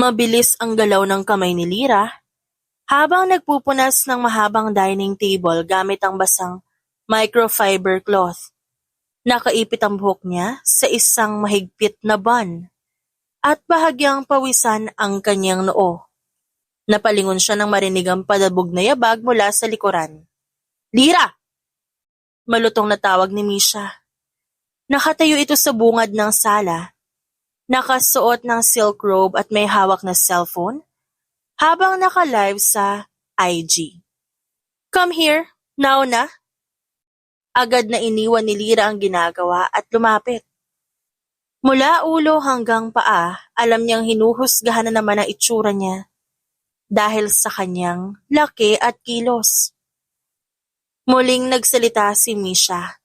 Mabilis ang galaw ng kamay ni Lyra habang nagpupunas ng mahabang dining table gamit ang basang microfiber cloth. Nakaipit ang buhok niya sa isang mahigpit na bun at bahagyang pawisan ang kanyang noo. Napalingon siya nang marinig ang padabog na yabag mula sa likuran. "Lyra!" Malutong na tawag ni Misha. Nakatayo ito sa bungad ng sala, nakasuot ng silk robe at may hawak na cellphone habang naka-live sa IG. "Come here, now na." Agad na iniwan ni Lyra ang ginagawa at lumapit. Mula ulo hanggang paa, alam niyang hinuhusgahan na naman ang itsura niya dahil sa kanyang laki at kilos. Muling nagsalita si Misha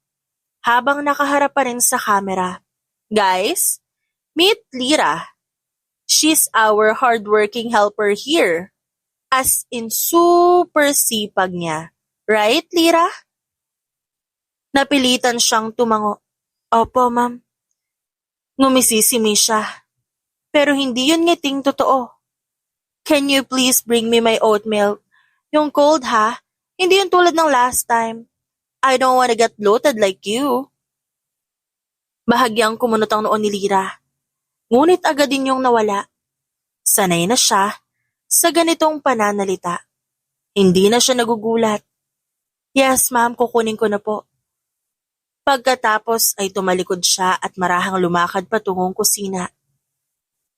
habang nakaharap pa rin sa camera. "Guys, meet Lyra. She's our hardworking helper here." As in super sipag niya. Right, Lyra? Napilitan siyang tumango. "Opo, ma'am." Ngumisi si Misha. Pero hindi yun ngiting totoo. "Can you please bring me my oat milk? Yung cold ha? Hindi yung tulad ng last time. I don't wanna get bloated like you." Bahagyang kumunot ang noon ni Lyra. Ngunit agad din yung nawala. Sanay na siya sa ganitong pananalita. Hindi na siya nagugulat. "Yes, ma'am, kukunin ko na po." Pagkatapos ay tumalikod siya at marahang lumakad patungong kusina.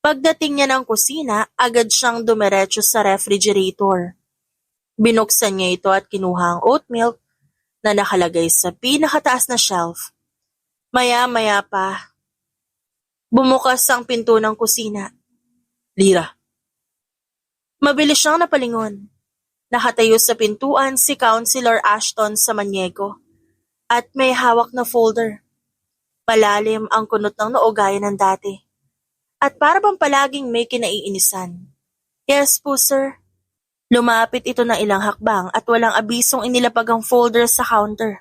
Pagdating niya ng kusina, agad siyang dumiretso sa refrigerator. Binuksan niya ito at kinuha ang oat milk na nakalagay sa pinakataas na shelf. Maya-maya pa, bumukas ang pinto ng kusina. "Lyra." Mabilis siyang napalingon. Nakatayo sa pintuan si Councilor Ashton Samaniego at may hawak na folder. Malalim ang kunot ng noo gaya ng dati. At para bang palaging may kinaiinisan. "Yes po, sir." Lumapit ito ng ilang hakbang at walang abisong inilapag ang folder sa counter.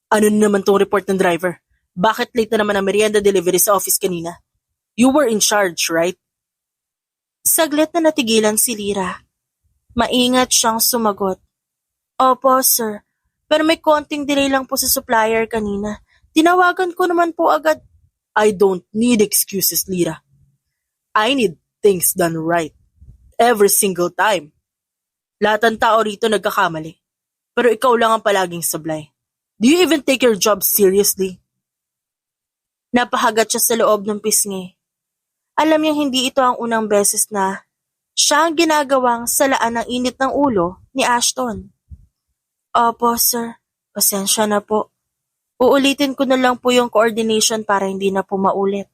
"Ano na naman tong report ng driver? Bakit late na naman ang merienda delivery sa office kanina? You were in charge, right?" Saglit na natigilan si Lyra. Maingat siyang sumagot. "Opo, sir. Pero may konting delay lang po sa supplier kanina. Tinawagan ko naman po agad." "I don't need excuses, Lyra. I need things done right. Every single time. Lahat ng tao rito nagkakamali. Pero ikaw lang ang palaging sablay. Do you even take your job seriously?" Napahagat siya sa loob ng pisngi. Alam niyang hindi ito ang unang beses na siya ang ginagawang salaan ng init ng ulo ni Ashton. "Opo, sir. Pasensya na po. Uulitin ko na lang po yung coordination para hindi na po maulit."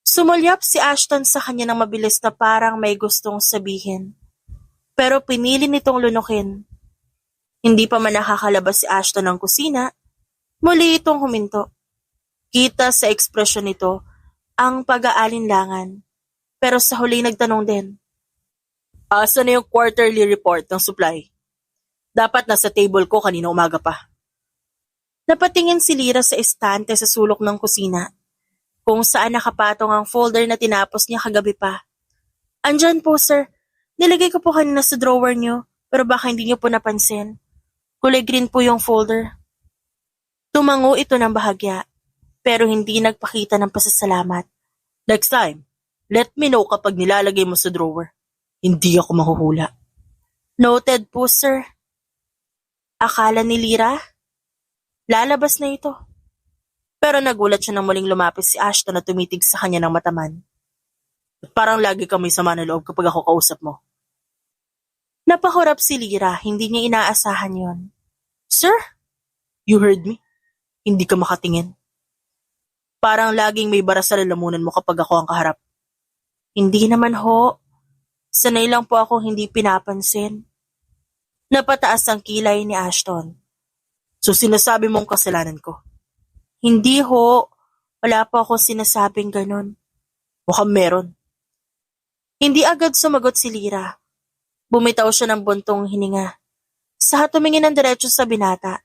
Sumulyap si Ashton sa kanya ng mabilis na parang may gustong sabihin. Pero pinili nitong lunukin. Hindi pa man nakakalabas si Ashton ng kusina, muli itong huminto. Kita sa ekspresyon nito ang pag-aalinlangan. Pero sa huli nagtanong din. "Asa na yung quarterly report ng supply? Dapat nasa table ko kanina umaga pa." Napatingin si Lyra sa estante sa sulok ng kusina, kung saan nakapatong ang folder na tinapos niya kagabi pa. "Andyan po, sir. Nilagay ko po kanina sa drawer niyo, pero baka hindi niyo po napansin. Kulay green po yung folder." Tumango ito ng bahagya, pero hindi nagpakita ng pasasalamat. "Next time, let me know kapag nilalagay mo sa drawer. Hindi ako mahuhula." "Noted po, sir." Akala ni Lyra, lalabas na ito. Pero nagulat siya nang muling lumapit si Ashton na tumitig sa kanya ng mataman. "Parang lagi kang may sama na loob kapag ako kausap mo." Napahurap si Lyra, hindi niya inaasahan yon. "Sir? You heard me? Hindi ka makatingin. Parang laging may bara sa lalamunan mo kapag ako ang kaharap." "Hindi naman ho. Sanay lang po ako hindi pinapansin." Napataas ang kilay ni Ashton. "So sinasabi mong kasalanan ko?" "Hindi ho. Wala po akong sinasabing ganon." "Mukhang meron." Hindi agad sumagot si Lyra. Bumitaw siya ng buntong hininga. Sa tumingin ng diretso sa binata.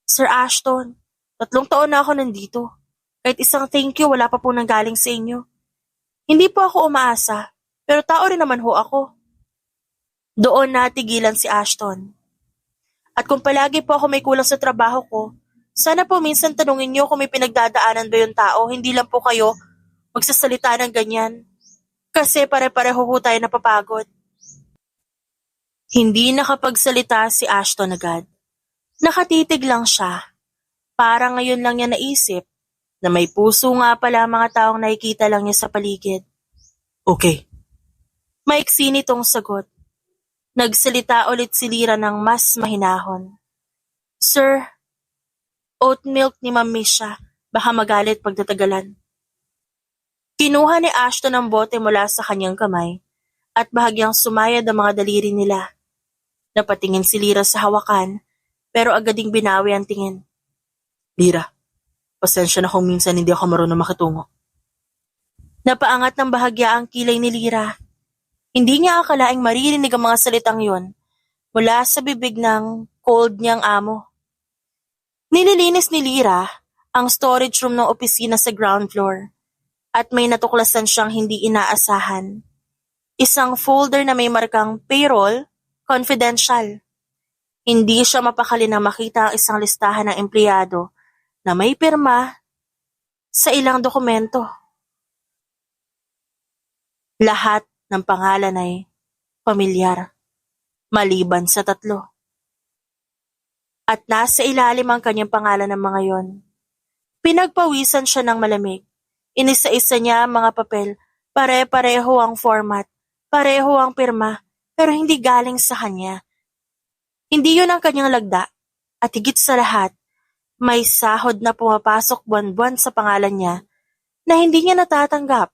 "Sir Ashton, 3 taon na ako nandito. Kahit isang thank you wala pa po nanggaling sa inyo. Hindi po ako umaasa. pero tao rin naman ho ako. Doon natigilan si Ashton. At kung palagi po ako may kulang sa trabaho ko, sana po minsan tanungin niyo kung may pinagdadaanan ba yung tao, hindi lang po kayo magsasalita ng ganyan. Kasi pare-pareho ho tayo napapagod. Hindi nakapagsalita si Ashton agad. Nakatitig lang siya. Para ngayon lang niya naisip na may puso nga pala mga taong nakikita lang niya sa paligid. Okay. Maiksi nitong sagot. Nagsalita ulit si Lyra ng mas mahinahon. Sir, oat milk ni Ma'am Misha. Baka magalit pagtatagalan. Kinuha ni Ashton ang bote mula sa kanyang kamay at bahagyang sumayad ang mga daliri nila. Napatingin si Lyra sa hawakan pero agad ding binawi ang tingin. Lyra, pasensya na kung minsan hindi ako marunong makitungo. Napaangat ng bahagya ang kilay ni Lyra. Hindi niya akalaing maririnig ang mga salitang yon mula sa bibig ng cold niyang amo. Nililinis ni Lyra ang storage room ng opisina sa ground floor at may natuklasan siyang hindi inaasahan. Isang folder na may markang payroll, confidential. Hindi siya mapakali na makita ang isang listahan ng empleyado na may pirma sa ilang dokumento. Lahat ng pangalan ay pamilyar, maliban sa 3. At nasa ilalim ang kanyang pangalan ng mga yon. Pinagpawisan siya ng malamig. Inisa-isa niya ang mga papel, pare-pareho ang format, pareho ang pirma, pero hindi galing sa kanya. Hindi yun ang kanyang lagda, at higit sa lahat, may sahod na pumapasok buwan-buwan sa pangalan niya na hindi niya natatanggap.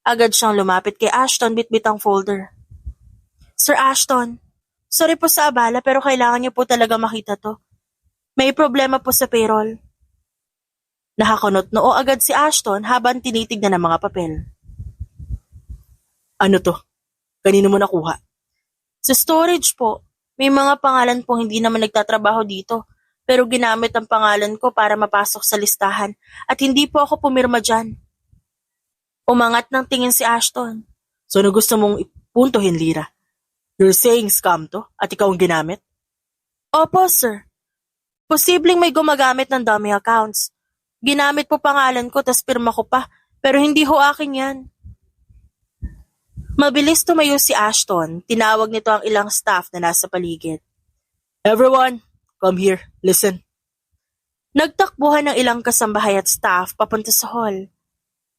Agad siyang lumapit kay Ashton bitbit ang folder. Sir Ashton, sorry po sa abala pero kailangan niyo po talaga makita to. May problema po sa payroll. Nakakunot noo agad si Ashton habang tinitignan ang mga papel. Ano to? Kanino mo nakuha? Sa storage po. May mga pangalan po hindi naman nagtatrabaho dito, pero ginamit ang pangalan ko para mapasok sa listahan at hindi po ako pumirma dyan. Umangat ng tingin si Ashton. So ano gusto mong ipuntuhin, Lyra? You're saying scam to at ikaw ang ginamit? Opo, sir. Posibleng may gumagamit ng dummy accounts. Ginamit po pangalan ko tas pirma ko pa, pero hindi ho akin yan. Mabilis tumayo si Ashton, tinawag nito ang ilang staff na nasa paligid. Everyone, come here, listen. Nagtakbuhan ng ilang kasambahay at staff papunta sa hall.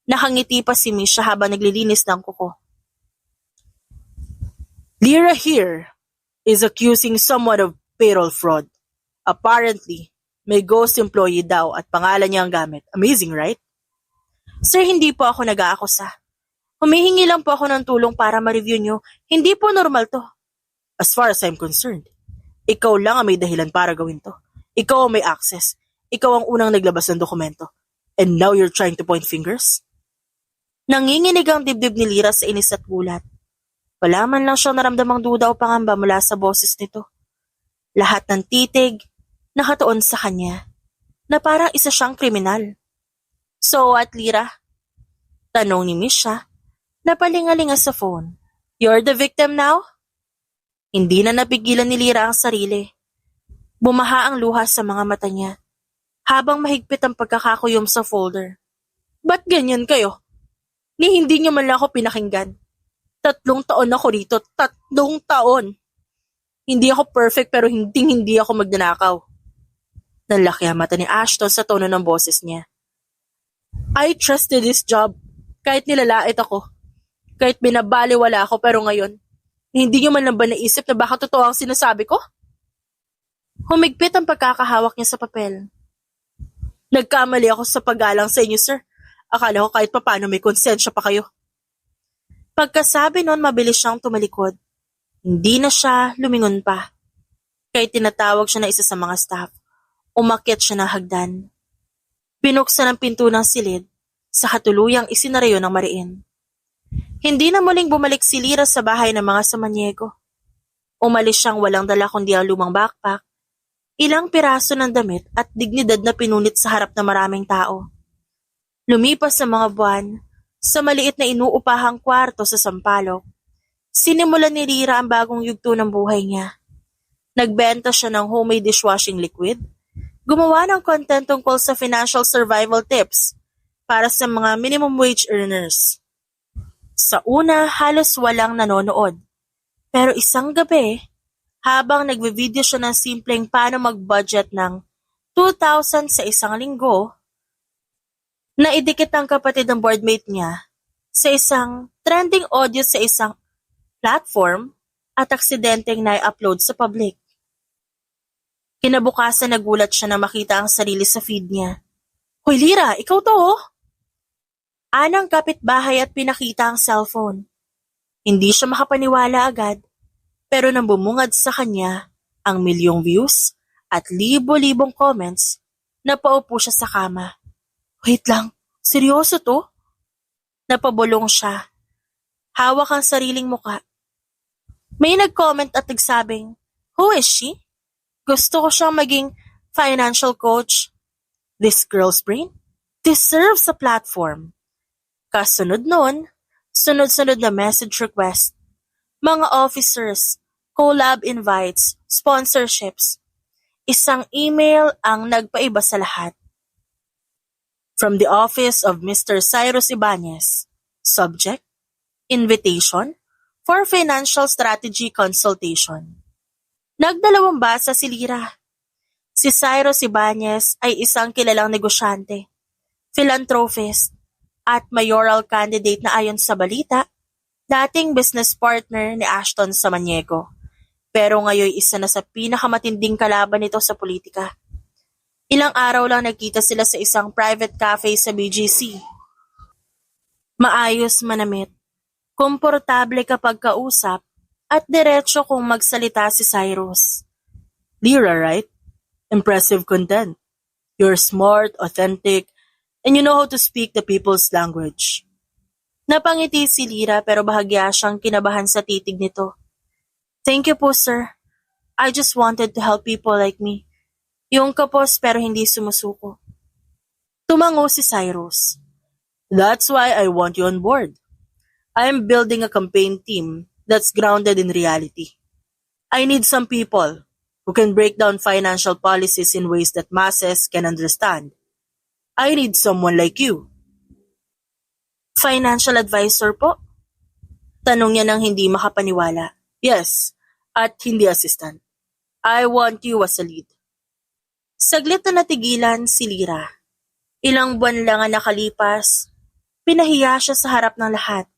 Nakangiti pa si Misha habang naglilinis ng kuko. Lyra here is accusing someone of payroll fraud. Apparently, may ghost employee daw at pangalan niya ang gamit. Amazing, right? Sir, hindi po ako nag-aakusa. Humihingi lang po ako ng tulong para ma-review nyo. Hindi po normal to. As far as I'm concerned, ikaw lang ang may dahilan para gawin to. Ikaw ang may access. Ikaw ang unang naglabas ng dokumento. And now you're trying to point fingers? Nanginginig ang dibdib ni Lyra sa inis at gulat. Wala man lang siyang naramdamang duda o pangamba mula sa boses nito. Lahat ng titig nakatuon sa kanya na parang isa siyang kriminal. So at Lyra? Tanong ni Misha. Napalingalinga sa phone. You're the victim now? Hindi na napigilan ni Lyra ang sarili. Bumaha ang luha sa mga mata niya habang mahigpit ang pagkakakuyom sa folder. Ba't ganyan kayo? Ni hindi niyo man lang ako pinakinggan. 3 taon ako rito. 3 taon. Hindi ako perfect pero hindi ako magnanakaw. Nanlaki ang mata ni Ashton sa tono ng boses niya. I trusted this job kahit nilalait ako. Kahit binabaliwala ako pero ngayon, hindi niyo man lang ba naisip na baka totoo ang sinasabi ko? Humigpit ang pagkakahawak niya sa papel. Nagkamali ako sa paggalang sa inyo, sir. Akala ko kahit papano may konsensya pa kayo. Pagkasabi noon, mabilis siyang tumalikod. Hindi na siya lumingon pa. Kahit tinatawag siya na isa sa mga staff, umakyat siya ng hagdan. Binuksan ang pinto ng silid, sa katuluyang isinarayo ng mariin. Hindi na muling bumalik si Lyra sa bahay ng mga Samaniego. Umalis siyang walang dala kundi ang lumang backpack, ilang piraso ng damit at dignidad na pinunit sa harap ng maraming tao. Lumipas sa mga buwan, Sa maliit na inuupahang kwarto sa Sampaloc, sinimulan ni Lyra ang bagong yugto ng buhay niya. Nagbenta siya ng homemade dishwashing liquid, gumawa ng content tungkol sa financial survival tips para sa mga minimum wage earners. Sa una, halos walang nanonood. Pero isang gabi, habang nagve-video siya ng simpleng paano mag-budget ng 2,000 sa isang linggo, naidikit ang kapatid ng boardmate niya sa isang trending audio sa isang platform at aksidenteng na-upload sa public. Kinabukasan nagulat siya na makita ang sarili sa feed niya. "Hoy Lyra, ikaw to oh!" Anang kapitbahay at pinakita ang cellphone. Hindi siya makapaniwala agad, pero nang bumungad sa kanya ang milyong views at libo-libong comments, napaupo siya sa kama. "Wait lang, seryoso to?" Napabulong siya. Hawak ang sariling muka. May nag-comment at nagsabing, "Who is she? Gusto ko siyang maging financial coach. This girl's brain deserves a platform." Kasunod nun, sunod-sunod na message request, mga officers, collab invites, sponsorships. Isang email ang nagpaiba sa lahat. From the office of Mr. Cyrus Ibanez. Subject, invitation for financial strategy consultation. Nagdalawang basa si Lyra. Si Cyrus Ibanez ay isang kilalang negosyante, philanthropist, at mayoral candidate na ayon sa balita, dating business partner ni Ashton Samaniego. Pero ngayon isa na sa pinakamatinding kalaban nito sa politika. Ilang araw lang nagkita sila sa isang private cafe sa BGC. Maayos manamit, komportable kapag kausap, at diretso kung magsalita si Cyrus. "Lyra, right? Impressive content. You're smart, authentic, and you know how to speak the people's language." Napangiti si Lyra pero bahagya siyang kinabahan sa titig nito. "Thank you po, sir. I just wanted to help people like me. Yung kapos pero hindi sumusuko." Tumango si Cyrus. "That's why I want you on board. I'm building a campaign team that's grounded in reality. I need some people who can break down financial policies in ways that masses can understand. I need someone like you." "Financial advisor po?" Tanong niya nang hindi makapaniwala. "Yes, at hindi assistant. I want you as a lead." Saglit na natigilan si Lyra. Ilang buwan lang ang nakalipas, pinahiya siya sa harap ng lahat.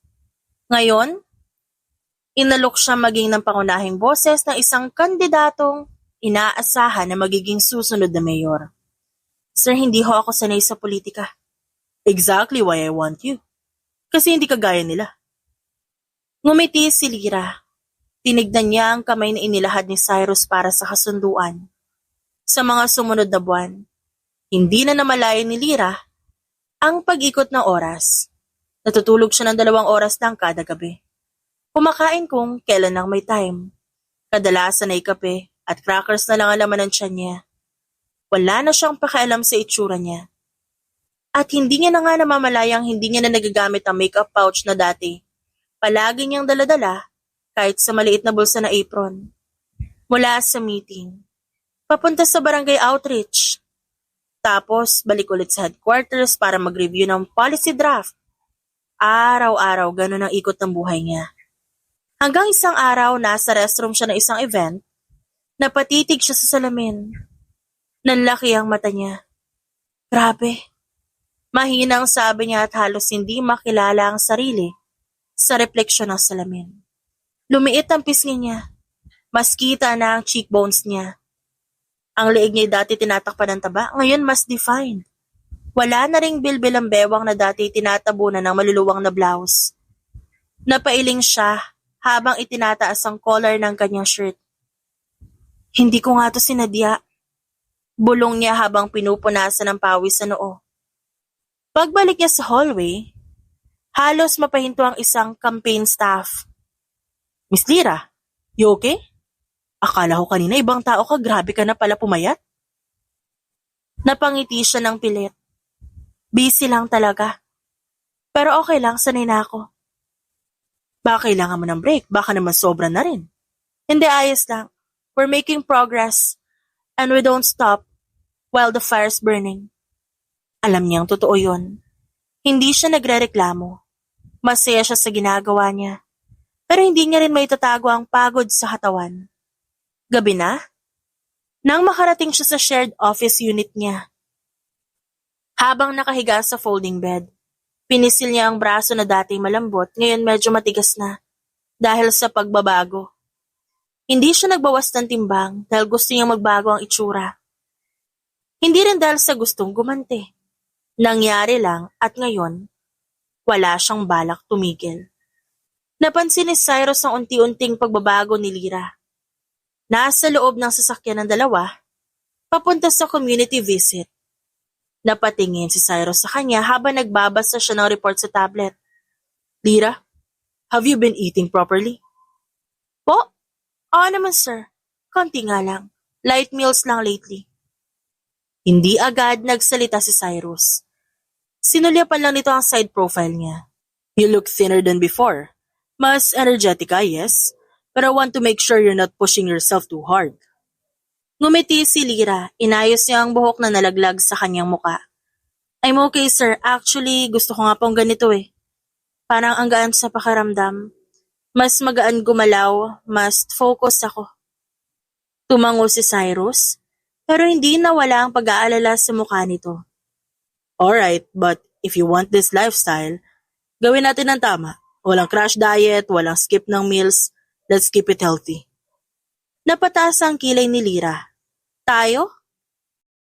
Ngayon, inalok siya maging ng pangunahing boses ng isang kandidatong inaasahan na magiging susunod na mayor. "Sir, hindi ho ako sanay sa politika." "Exactly why I want you. Kasi hindi kagaya nila." Ngumiti si Lyra. Tinignan niya ang kamay na inilahad ni Cyrus para sa kasunduan. Sa mga sumunod na buwan, hindi na namalayan ni Lyra ang pag-ikot ng oras. Natutulog siya ng 2 oras lang kada gabi. Kumakain kung kailan lang may time. Kadalasan ay kape at crackers na lang ang laman ng tiyan niya. Wala na siyang pakialam sa itsura niya. At hindi niya na nga namamalayang hindi niya na nagagamit ang makeup pouch na dati. Palagi niyang daladala kahit sa maliit na bulsa na apron. Mula sa meeting, papunta sa barangay outreach. Tapos balik ulit sa headquarters para mag-review ng policy draft. Araw-araw ganun ang ikot ng buhay niya. Hanggang isang araw nasa restroom siya ng isang event, napatitig siya sa salamin. Nanlaki ang mata niya. Grabe. Mahinang sabi niya at halos hindi makilala ang sarili sa refleksyon ng salamin. Lumiit ang pisngi niya. Mas kita na ang cheekbones niya. Ang leeg niya dati tinatakpan ng taba, ngayon mas defined. Wala na ring bilbil ang bewang na dati tinatabunan ng maluluwang na blouse. Napailing siya habang itinataas ang collar ng kanyang shirt. "Hindi ko nga to sinadya." Bulong niya habang pinupunasan ng pawis sa noo. Pagbalik niya sa hallway, halos mapahinto ang isang campaign staff. "Miss Lyra, you okay? Akala ko kanina ibang tao ka, grabe ka na pala pumayat." Napangiti siya ng pilit. Busy lang talaga. Pero okay lang, sanay na ako. Baka kailangan mo ng break, baka naman sobra na rin. Hindi, ayos lang. We're making progress and we don't stop while the fire's burning. Alam niyang totoo yun. Hindi siya nagrereklamo. Masaya siya sa ginagawa niya. Pero hindi niya rin maitatago ang pagod sa katawan. Gabi na? Nang makarating siya sa shared office unit niya. Habang nakahiga sa folding bed, pinisil niya ang braso na dati malambot, ngayon medyo matigas na dahil sa pagbabago. Hindi siya nagbawas ng timbang dahil gusto niyang magbago ang itsura. Hindi rin dahil sa gustong gumanti. Nangyari lang at ngayon, wala siyang balak tumigil. Napansin ni Cyrus ang unti-unting pagbabago ni Lyra. Nasa loob ng sasakyan ng dalawa, papunta sa community visit. Napatingin si Cyrus sa kanya habang nagbabasa siya ng report sa tablet. Lyra, have you been eating properly? Po? Oo naman sir. Konti nga lang. Light meals lang lately. Hindi agad nagsalita si Cyrus. Sinulyapan lang nito ang side profile niya. You look thinner than before. Mas energetic ka, yes? But I want to make sure you're not pushing yourself too hard. Ngumiti si Lyra, inayos niya ang buhok na nalaglag sa kanyang muka. I'm okay sir, actually gusto ko nga pong ganito eh. Parang ang gaan sa pakiramdam. Mas magaan gumalaw, mas focus ako. Tumango si Cyrus, pero hindi nawala ang pag-aalala sa mukha nito. Alright, but if you want this lifestyle, gawin natin ang tama. Walang crash diet, walang skip ng meals, let's keep it healthy. Napataas ang kilay ni Lyra. Tayo?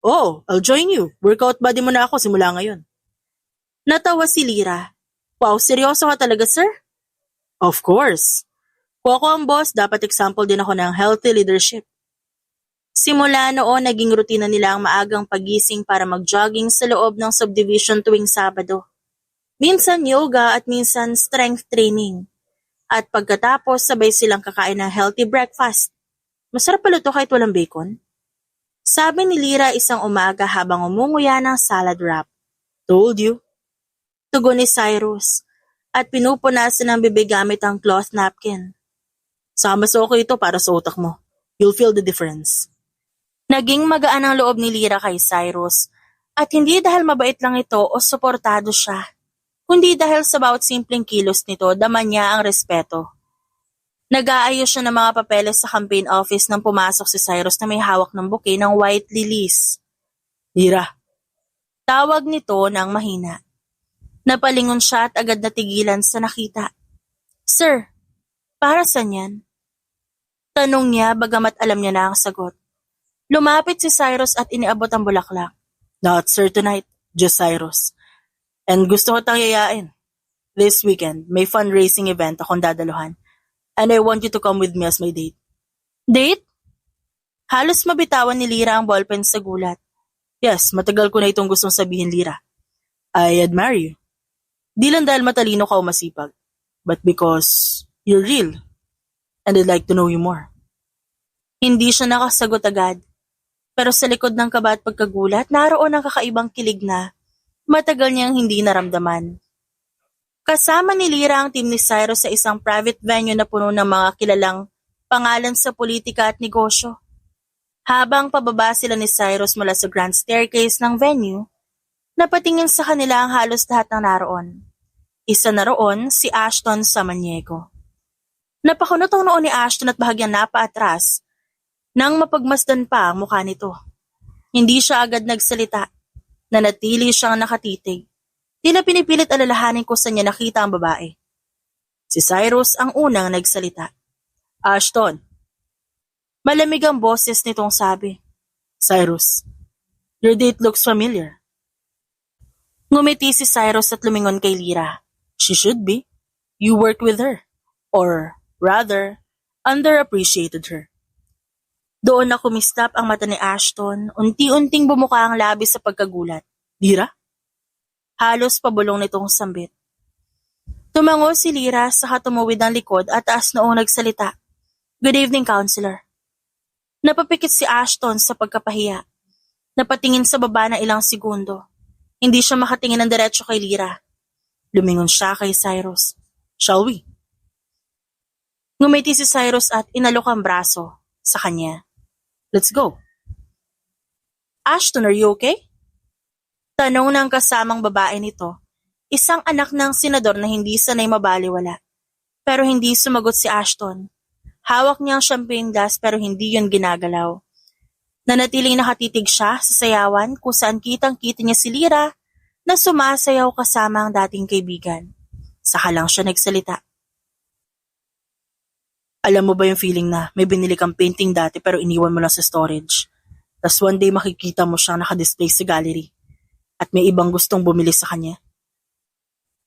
Oh, I'll join you. Workout buddy mo na ako simula ngayon. Natawa si Lyra. Wow, seryoso ka talaga, sir? Of course. Kung ako ang boss, dapat example din ako ng healthy leadership. Simula noon, naging rutina nila ang maagang pagising para mag-jogging sa loob ng subdivision tuwing Sabado. Minsan yoga at minsan strength training. At pagkatapos, sabay silang kakain ng healthy breakfast. Masarap pala ito kahit walang bacon. Sabi ni Lyra isang umaga habang umunguya ng salad wrap. Told you. Tugon ni Cyrus at pinupunasan ng bibig gamit ang cloth napkin. Saka mas okay ito para sa utak mo. You'll feel the difference. Naging magaan ang loob ni Lyra kay Cyrus at hindi dahil mabait lang ito o suportado siya, kundi dahil sa bawat simpleng kilos nito dama niya ang respeto. Nag-aayos siya ng mga papeles sa campaign office nang pumasok si Cyrus na may hawak ng bouquet ng white lilies. Lyra. Tawag nito ng mahina. Napalingon siya at agad natigilan sa nakita. Sir, para saan yan? Tanong niya bagamat alam niya na ang sagot. Lumapit si Cyrus at iniabot ang bulaklak. Not sir tonight, just Cyrus. And gusto ko tang yayain. This weekend, may fundraising event akong dadaluhan. And I want you to come with me as my date. Date? Halos mabitawan ni Lyra ang ballpen sa gulat. Yes, matagal ko na itong gustong sabihin, Lyra. I admire you. Di lang dahil matalino ka o masipag, but because you're real. And I'd like to know you more. Hindi siya nakasagot agad. Pero sa likod ng kaba at pagkagulat, naroon ang kakaibang kilig na matagal niyang hindi naramdaman. Kasama ni Lyra ang team ni Cyrus sa isang private venue na puno ng mga kilalang pangalan sa politika at negosyo. Habang pababa sila ni Cyrus mula sa grand staircase ng venue, napatingin sa kanila ang halos lahat ng naroon. Isa na roon si Ashton Samaniego. Napakunot ang noon ni Ashton at bahagyang napaatras nang mapagmasdan pa ang mukha nito. Hindi siya agad nagsalita, nanatili siyang nakatitig. Tila pinipilit alalahanin kung saan niya nakita ang babae. Si Cyrus ang unang nagsalita. Ashton. Malamig ang boses nitong sabi. Cyrus, your date looks familiar. Ngumiti si Cyrus at lumingon kay Lyra. She should be. You worked with her. Or, rather, underappreciated her. Doon na kumistap ang mata ni Ashton, unti-unting bumuka ang labi sa pagkagulat. Lyra? Halos pabulong nitong sambit. Tumango si Lyra saka tumuwid ang likod at taas noong nagsalita. Good evening, counselor. Napapikit si Ashton sa pagkapahiya. Napatingin sa baba na ilang segundo. Hindi siya makatingin ng diretso kay Lyra. Lumingon siya kay Cyrus. Shall we? Ngumiti si Cyrus at inalok ang braso sa kanya. Let's go. Ashton, are you okay? Tanong ng kasamang babae nito, isang anak ng senador na hindi sanay mabaliwala. Pero hindi sumagot si Ashton. Hawak niya ang champagne glass pero hindi yun ginagalaw. Nanatiling nakatitig siya sa sayawan kung saan kitang-kita niya si Lyra na sumasayaw kasama ang dating kaibigan. Saka lang siya nagsalita. Alam mo ba yung feeling na may binili kang painting dati pero iniwan mo lang sa storage? Tas one day makikita mo siyang nakadisplay sa gallery at may ibang gustong bumili sa kanya.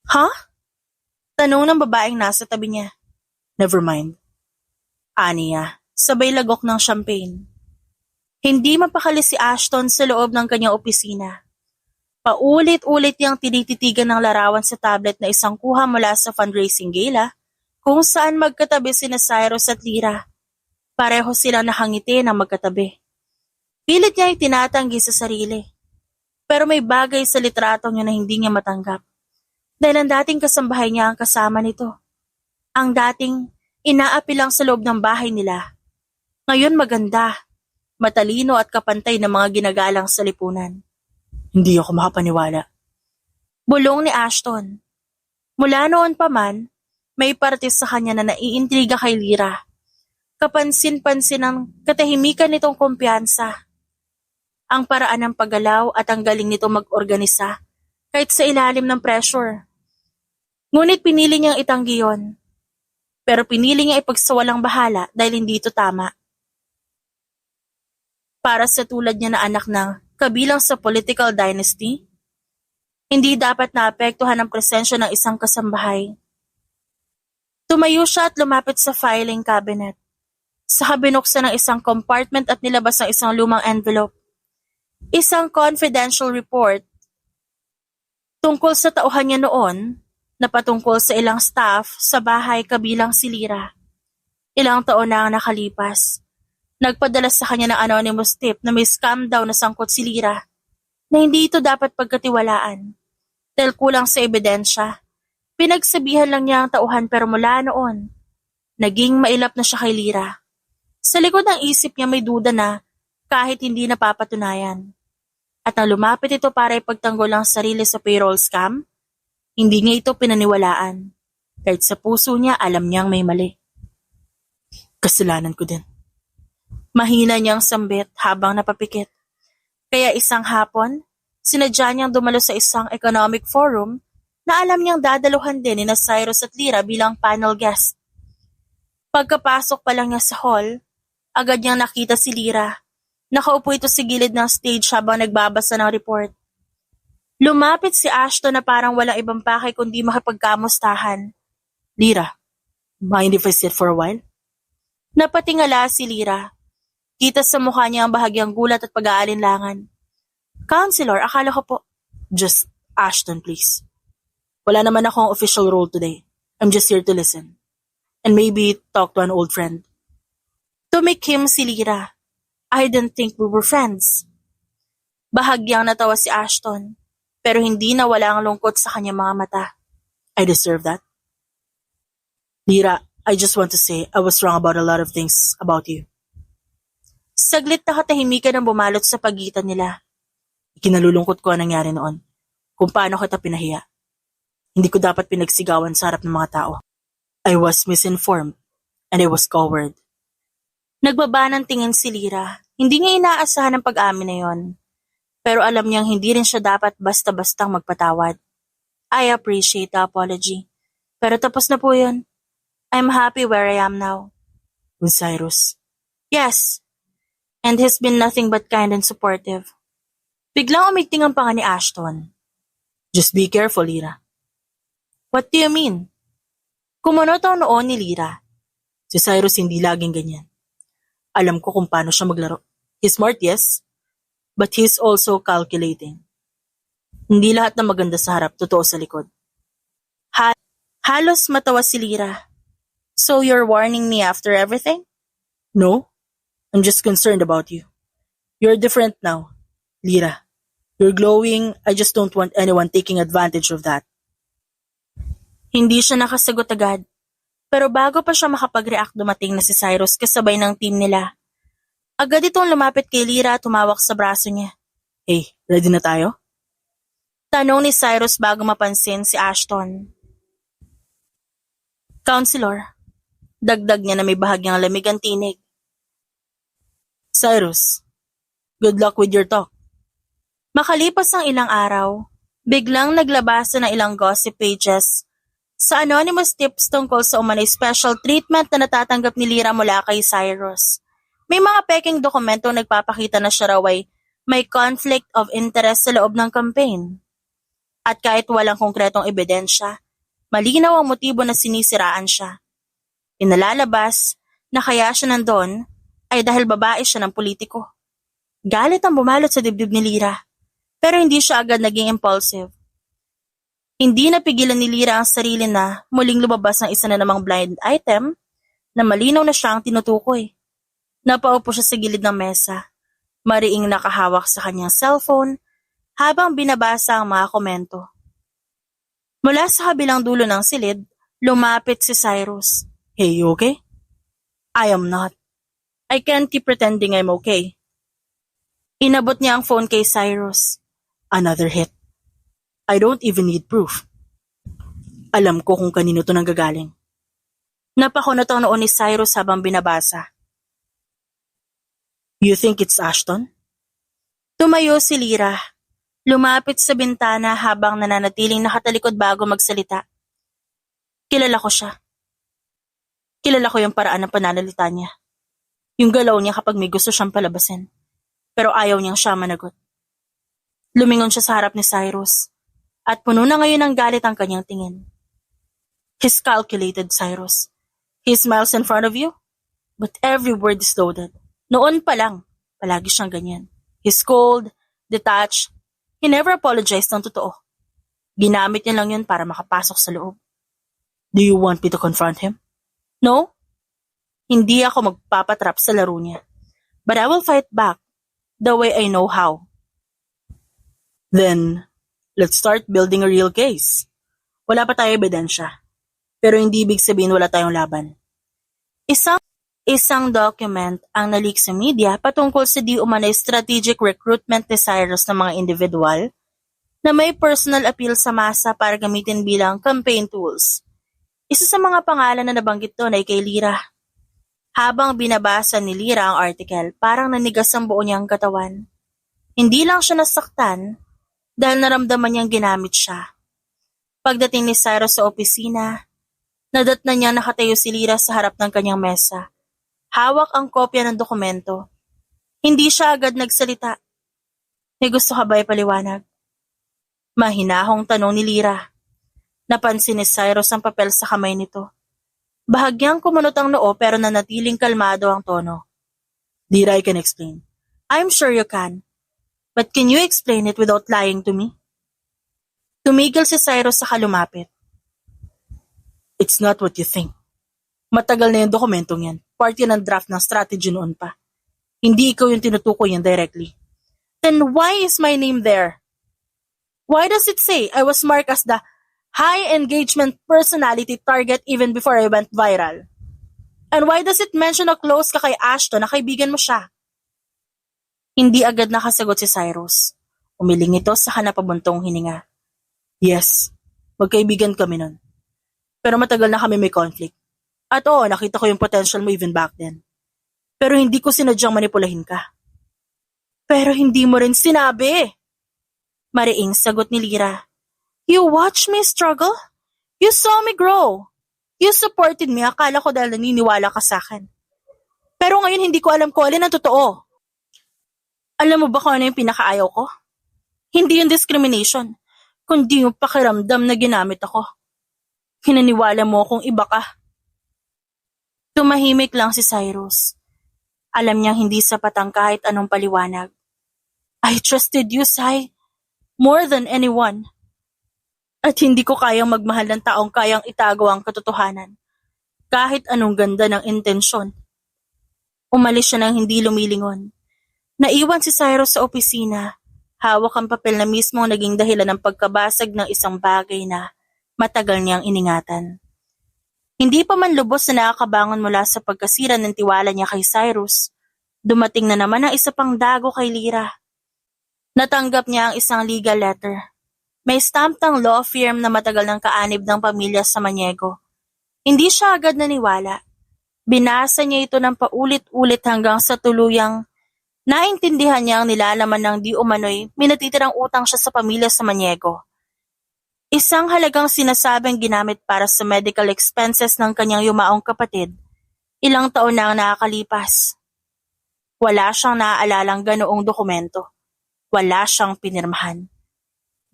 Huh? Tanong ng babaeng nasa tabi niya. Never mind. Aniya, sabay lagok ng champagne. Hindi mapakali si Ashton sa loob ng kanyang opisina. Paulit-ulit niyang tinititigan ng larawan sa tablet na isang kuha mula sa fundraising gala kung saan magkatabi sina Cyrus at Lyra. Pareho silang nakangiti ng magkatabi. Pilit niya ay tinatanggi sa sarili. Pero may bagay sa litratong niya na hindi niya matanggap. Dahil ang dating kasambahay niya ang kasama nito. Ang dating inaapi lang sa loob ng bahay nila. Ngayon maganda, matalino at kapantay ng mga ginagalang sa lipunan. Hindi ako makapaniwala. Bulong ni Ashton. Mula noon pa man, may parte sa kanya na naiintriga kay Lyra. Kapansin-pansin ang katahimikan nitong kumpiyansa. Ang paraan ng paggalaw at ang galing nito mag-organisa kahit sa ilalim ng pressure. Ngunit pinili niyang itanggi yun. Pero pinili niya ipagsawalang bahala dahil hindi ito tama. Para sa tulad niya na anak ng kabilang sa political dynasty, hindi dapat naapektuhan ang presensya ng isang kasambahay. Tumayo siya at lumapit sa filing cabinet. Saka binuksan ng isang compartment at nilabas ang isang lumang envelope. Isang confidential report tungkol sa tauhan niya noon na patungkol sa ilang staff sa bahay kabilang si Lyra. Ilang taon na ang nakalipas. Nagpadala sa kanya ng anonymous tip na may scam daw na sangkot si Lyra na hindi ito dapat pagkatiwalaan. Dahil kulang sa ebidensya, pinagsabihan lang niya ang tauhan pero mula noon, naging mailap na siya kay Lyra. Sa likod ng isip niya may duda na kahit hindi napapatunayan. At nang lumapit ito para ipagtanggol ang sarili sa payroll scam, hindi niya ito pinaniwalaan. Kahit sa puso niya alam niyang may mali. Kasalanan ko din. Mahina niyang sambit habang napapikit. Kaya isang hapon, sinadya niyang dumalo sa isang economic forum na alam niyang dadaluhan din ni Cyrus at Lyra bilang panel guest. Pagkapasok pa lang niya sa hall, agad niyang nakita si Lyra. Nakaupo ito sa gilid ng stage habang nagbabasa ng report. Lumapit si Ashton na parang walang ibang pakay kundi makipagkamustahan. Lyra, mind if I sit for a while? Napatingala si Lyra. Kita sa mukha niya ang bahagyang gulat at pag-aalinlangan. Counselor, akala ko po. Just Ashton, please. Wala naman akong official role today. I'm just here to listen. And maybe talk to an old friend. Tumikim si Lyra. I didn't think we were friends. Bahagyang natawa si Ashton, pero hindi nawala ang lungkot sa kanyang mga mata. I deserve that. Lyra, I just want to say I was wrong about a lot of things about you. Saglit na katahimikan ang bumalot sa pagitan nila. Ikinalulungkot ko ang nangyari noon, kung paano kita pinahiya. Hindi ko dapat pinagsigawan sa harap ng mga tao. I was misinformed, and I was coward. Nagbaba ng tingin si Lyra. Hindi niya inaasahan ang pag-amin na yon. Pero alam niyang hindi rin siya dapat basta-bastang magpatawad. I appreciate the apology. Pero tapos na po yun. I'm happy where I am now. With Cyrus? Yes. And he's been nothing but kind and supportive. Biglang umigting ang panga ni Ashton. Just be careful, Lyra. What do you mean? Kumunot ang noon ni Lyra. Si Cyrus hindi laging ganyan. Alam ko kung paano siya maglaro. He's smart, yes. But he's also calculating. Hindi lahat na maganda sa harap, totoo sa likod. Halos matawa si Lyra. So you're warning me after everything? No. I'm just concerned about you. You're different now, Lyra. You're glowing. I just don't want anyone taking advantage of that. Hindi siya nakasagot agad. Pero bago pa siya makapag-react dumating na si Cyrus kasabay ng team nila. Agad itong lumapit kay Lyra at tumawak sa braso niya. Hey, ready na tayo? Tanong ni Cyrus bago mapansin si Ashton. Counselor, dagdag niya na may bahagyang lamig ang tinig. Cyrus, good luck with your talk. Makalipas ang ilang araw, biglang naglabasa ng ilang gossip pages sa anonymous tips tungkol sa umanay special treatment na natatanggap ni Lyra mula kay Cyrus. May mga peking dokumento nagpapakita na siya raw ay may conflict of interest sa loob ng campaign. At kahit walang konkretong ebidensya, malinaw ang motibo na sinisiraan siya. Inalalabas na kaya siya nandun ay dahil babae siya ng politiko. Galit ang bumalot sa dibdib ni Lyra, pero hindi siya agad naging impulsive. Hindi napigilan ni Lyra ang sarili na muling lumabas ng isa na namang blind item na malinaw na siya ang tinutukoy. Napaupo siya sa gilid ng mesa, mariing nakahawak sa kanyang cellphone habang binabasa ang mga komento. Mula sa kabilang dulo ng silid, lumapit si Cyrus. Hey, you okay? I am not. I can't keep pretending I'm okay. Inabot niya ang phone kay Cyrus. Another hit. I don't even need proof. Alam ko kung kanino to nanggagaling. Napakunot ang noon ni Cyrus habang binabasa. You think it's Ashton? Tumayo si Lyra. Lumapit sa bintana habang nananatiling nakatalikod bago magsalita. Kilala ko siya. Kilala ko yung paraan ng pananalita niya. Yung galaw niya kapag may gusto siyang palabasin. Pero ayaw niyang siya managot. Lumingon siya sa harap ni Cyrus. At puno na ngayon ng galit ang kanyang tingin. He's calculated, Cyrus. He smiles in front of you, but every word is loaded. Noon pa lang, palagi siyang ganyan. He's cold, detached. He never apologized ng totoo. Ginamit niya lang yun para makapasok sa loob. Do you want me to confront him? No? Hindi ako magpapatrap sa laro niya. But I will fight back the way I know how. Then, let's start building a real case. Wala pa tayo ebidensya. Pero hindi ibig sabihin wala tayong laban. Isang document ang naleak sa media patungkol sa di umanay strategic recruitment ni Cyrus ng mga individual na may personal appeal sa masa para gamitin bilang campaign tools. Isa sa mga pangalan na nabanggit doon ay kay Lyra. Habang binabasa ni Lyra ang article, parang nanigas ang buo niyang katawan. Hindi lang siya nasaktan dahil naramdaman niyang ginamit siya. Pagdating ni Cyrus sa opisina, nadatnan niya nakatayo si Lyra sa harap ng kanyang mesa. Hawak ang kopya ng dokumento. Hindi siya agad nagsalita. May gusto ka ba ipaliwanag? Mahinahong tanong ni Lyra. Napansin ni Cyrus ang papel sa kamay nito. Bahagyang kumunot ang noo pero nanatiling kalmado ang tono. Lyra, I can explain. I'm sure you can. But can you explain it without lying to me? Tumigil si Cyrus sa kalumapit. It's not what you think. Matagal na yung dokumentong yan. Part yan ng draft ng strategy noon pa. Hindi ikaw yung tinutukoy yan directly. Then why is my name there? Why does it say I was marked as the high engagement personality target even before I went viral? And why does it mention a close ka kay Ashton na kaibigan mo siya? Hindi agad nakasagot si Cyrus. Umiling ito sa napabuntong hininga. Yes, magkaibigan kami nun. Pero matagal na kami may conflict. At oo, nakita ko yung potential mo even back then. Pero hindi ko sinadyang manipulahin ka. Pero hindi mo rin sinabi. Mariing sagot ni Lyra. You watched me struggle? You saw me grow. You supported me, akala ko dahil naniniwala ka sa akin. Pero ngayon hindi ko alam kung alin ang totoo. Alam mo ba kung ano yung pinakaayaw ko? Hindi yung discrimination, kundi yung pakiramdam na ginamit ako. Hinaniwala mo kung iba ka. Tumahimik lang si Cyrus. Alam niyang hindi sapat ang kahit anong paliwanag. I trusted you, Cy, more than anyone. At hindi ko kayang magmahal ng taong kayang itago ang katotohanan, kahit anong ganda ng intensyon. Umalis siya nang hindi lumilingon. Naiwan si Cyrus sa opisina, hawak ang papel na mismo naging dahilan ng pagkabasag ng isang bagay na Matagal niyang iningatan. Hindi pa man lubos na nakakabangon mula sa pagkasira ng tiwala niya kay Cyrus, dumating na naman ang isa pang dago kay Lyra. Natanggap niya ang isang legal letter. May stamp ng law firm na matagal ng kaanib ng pamilya sa Maniego. Hindi siya agad naniwala. Binasa niya ito ng paulit-ulit hanggang sa tuluyang naintindihan niya ang nilalaman ng di umano'y minatitirang utang siya sa pamilya sa Maniego. Isang halagang sinasabing ginamit para sa medical expenses ng kanyang yumaong kapatid. Ilang taon na ang nakakalipas. Wala siyang naaalalang ganoong dokumento. Wala siyang pinirmahan.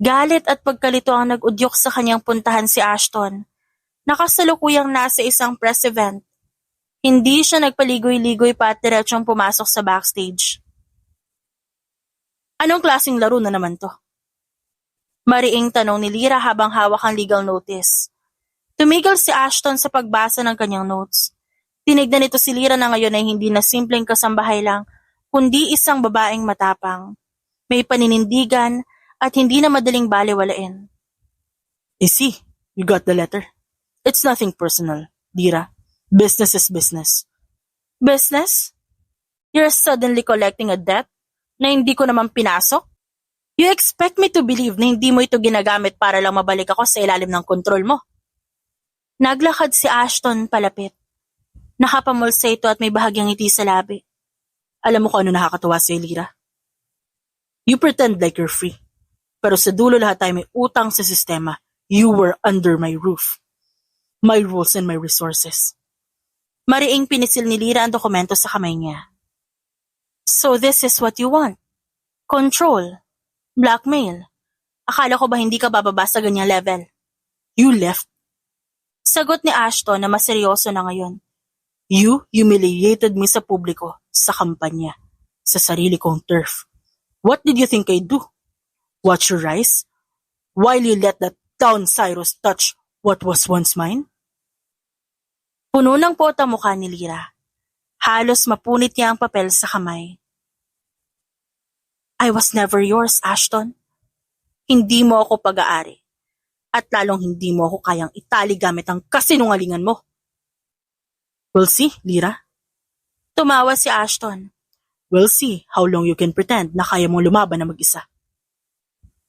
Galit at pagkalito ang nag-udyok sa kanyang puntahan si Ashton. Nakasalukuyang nasa isang press event. Hindi siya nagpaligoy-ligoy pa at diretsong pumasok sa backstage. Anong klaseng laro na naman to? Mariing tanong ni Lyra habang hawak ang legal notice. Tumigil si Ashton sa pagbasa ng kanyang notes. Tinignan nito si Lyra na ngayon ay hindi na simpleng kasambahay lang, kundi isang babaeng matapang. May paninindigan at hindi na madaling balewalain. See, you got the letter. It's nothing personal, Lyra. Business is business. Business? You're suddenly collecting a debt na hindi ko naman pinasok? You expect me to believe na hindi mo ito ginagamit para lang mabalik ako sa ilalim ng kontrol mo? Naglakad si Ashton palapit. Nakapamulsa ito at may bahagyang ngiti sa labi. Alam mo kung ano nakakatuwa sa'yo, Lyra? You pretend like you're free. Pero sa dulo lahat tayo may utang sa sistema. You were under my roof. My rules and my resources. Mariing pinisil ni Lyra ang dokumento sa kamay niya. So this is what you want? Control? Blackmail? Akala ko ba hindi ka bababa sa ganyang level? You left. Sagot ni Ashton na mas seryoso na ngayon. You humiliated me sa publiko, sa kampanya, sa sarili kong turf. What did you think I'd do? Watch your rise? While you let that down Cyrus touch what was once mine? Puno ng pota mukha ni Lyra. Halos mapunit niya ang papel sa kamay. I was never yours, Ashton. Hindi mo ako pag-aari. At lalong hindi mo ako kayang itali gamit ang kasinungalingan mo. We'll see, Lyra. Tumawa si Ashton. We'll see how long you can pretend na kaya mong lumaban na mag-isa.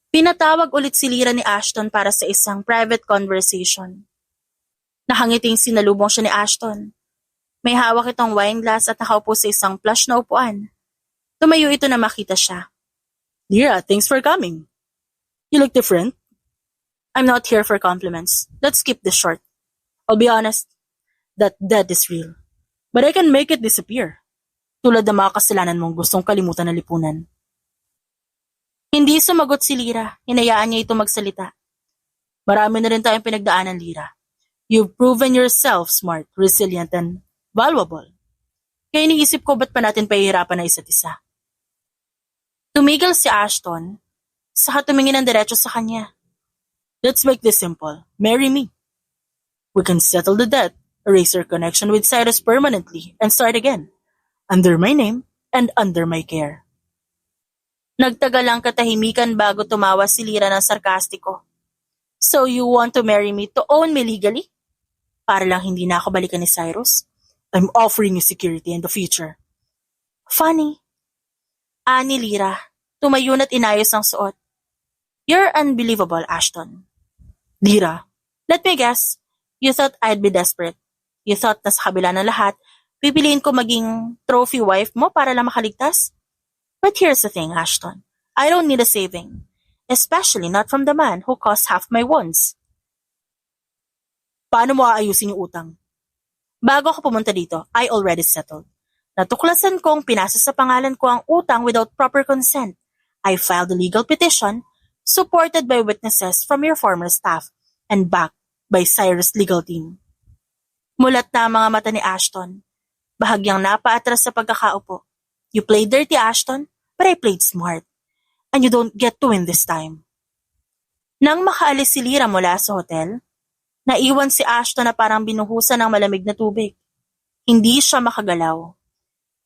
Pinatawag ulit si Lyra ni Ashton para sa isang private conversation. Nakangiting sinalubong siya ni Ashton. May hawak itong wine glass at nakaupo sa isang plush na upuan. Tumayo ito na makita siya. Lyra, thanks for coming. You look different. I'm not here for compliments. Let's keep this short. I'll be honest, that debt is real. But I can make it disappear. Tulad ng mga kasalanan mong gustong kalimutan na lipunan. Hindi sumagot si Lyra. Hinayaan niya ito magsalita. Marami na rin tayong pinagdaanan, Lyra. You've proven yourself smart, resilient, and valuable. Kaya iniisip ko ba't pa natin pahihirapan na isa't isa. Tumigil si Ashton, saka tumingin ng diretso sa kanya. Let's make this simple. Marry me. We can settle the debt, erase our connection with Cyrus permanently, and start again. Under my name and under my care. Nagtagal ang katahimikan bago tumawa si Lyra ng sarkastiko. So you want to marry me to own me legally? Para lang hindi na ako balikan ni Cyrus? I'm offering you security in the future. Funny. Ani Lyra, tumayo na't inayos ang suot. You're unbelievable, Ashton. Lyra, let me guess, you thought I'd be desperate. You thought na sa kabila ng lahat, pipiliin ko maging trophy wife mo para lang makaligtas? But here's the thing, Ashton. I don't need a saving. Especially not from the man who caused half my wounds. Paano mo aayusin yung utang? Bago ako pumunta dito, I already settled. Natuklasan kong pinasa sa pangalan ko ang utang without proper consent. I filed a legal petition supported by witnesses from your former staff and backed by Cyrus' legal team. Mulat na ang mga mata ni Ashton. Bahagyang napaatras sa pagkakaupo. You played dirty, Ashton, but I played smart. And you don't get to win this time. Nang makaalis si Lyra mula sa hotel, naiwan si Ashton na parang binuhusan ng malamig na tubig. Hindi siya makagalaw.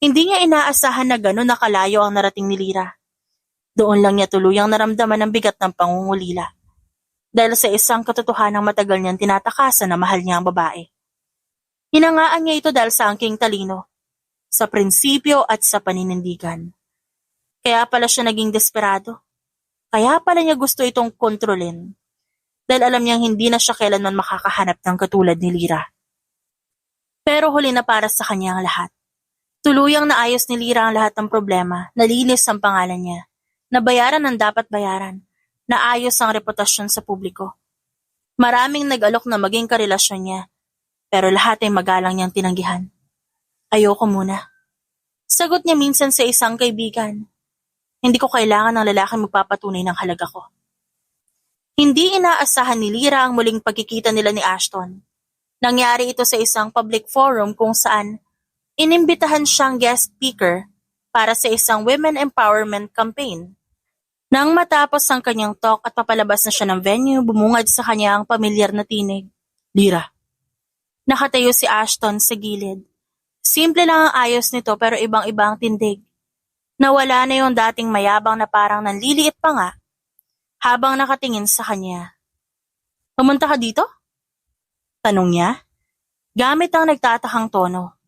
Hindi niya inaasahan na gano'n nakalayo ang narating ni Lyra. Doon lang niya tuluyang naramdaman ang bigat ng pangungulila. dahil sa isang katotohanang matagal niyang tinatakasan na mahal niya ang babae. Hinangaan niya ito dahil sa angking talino, sa prinsipyo at sa paninindigan. Kaya pala siya naging desperado. Kaya pala niya gusto itong kontrolin. Dahil alam niyang hindi na siya kailanman makakahanap ng katulad ni Lyra. Pero huli na para sa kanya ang lahat. Tuluyang naayos ni Lyra ang lahat ng problema, nalinis ang pangalan niya, nabayaran ang dapat bayaran, naayos ang reputasyon sa publiko. Maraming nag-alok na maging karelasyon niya, pero lahat ay magalang niyang tinanggihan. Ayoko muna. Sagot niya minsan sa isang kaibigan. Hindi ko kailangan ng lalaking magpapatunay ng halaga ko. Hindi inaasahan ni Lyra ang muling pagkikita nila ni Ashton. Nangyari ito sa isang public forum kung saan inimbitahan siyang guest speaker para sa isang women empowerment campaign. Nang matapos ang kanyang talk at papalabas na siya ng venue, bumungad sa kanya ang pamilyar na tinig. Lyra. Nakatayo si Ashton sa gilid. Simple lang ang ayos nito pero ibang-ibang tindig. Nawala na yung dating mayabang na parang nanliliit pa nga habang nakatingin sa kanya. Pumunta ka dito? Tanong niya, gamit ang nagtatakang tono.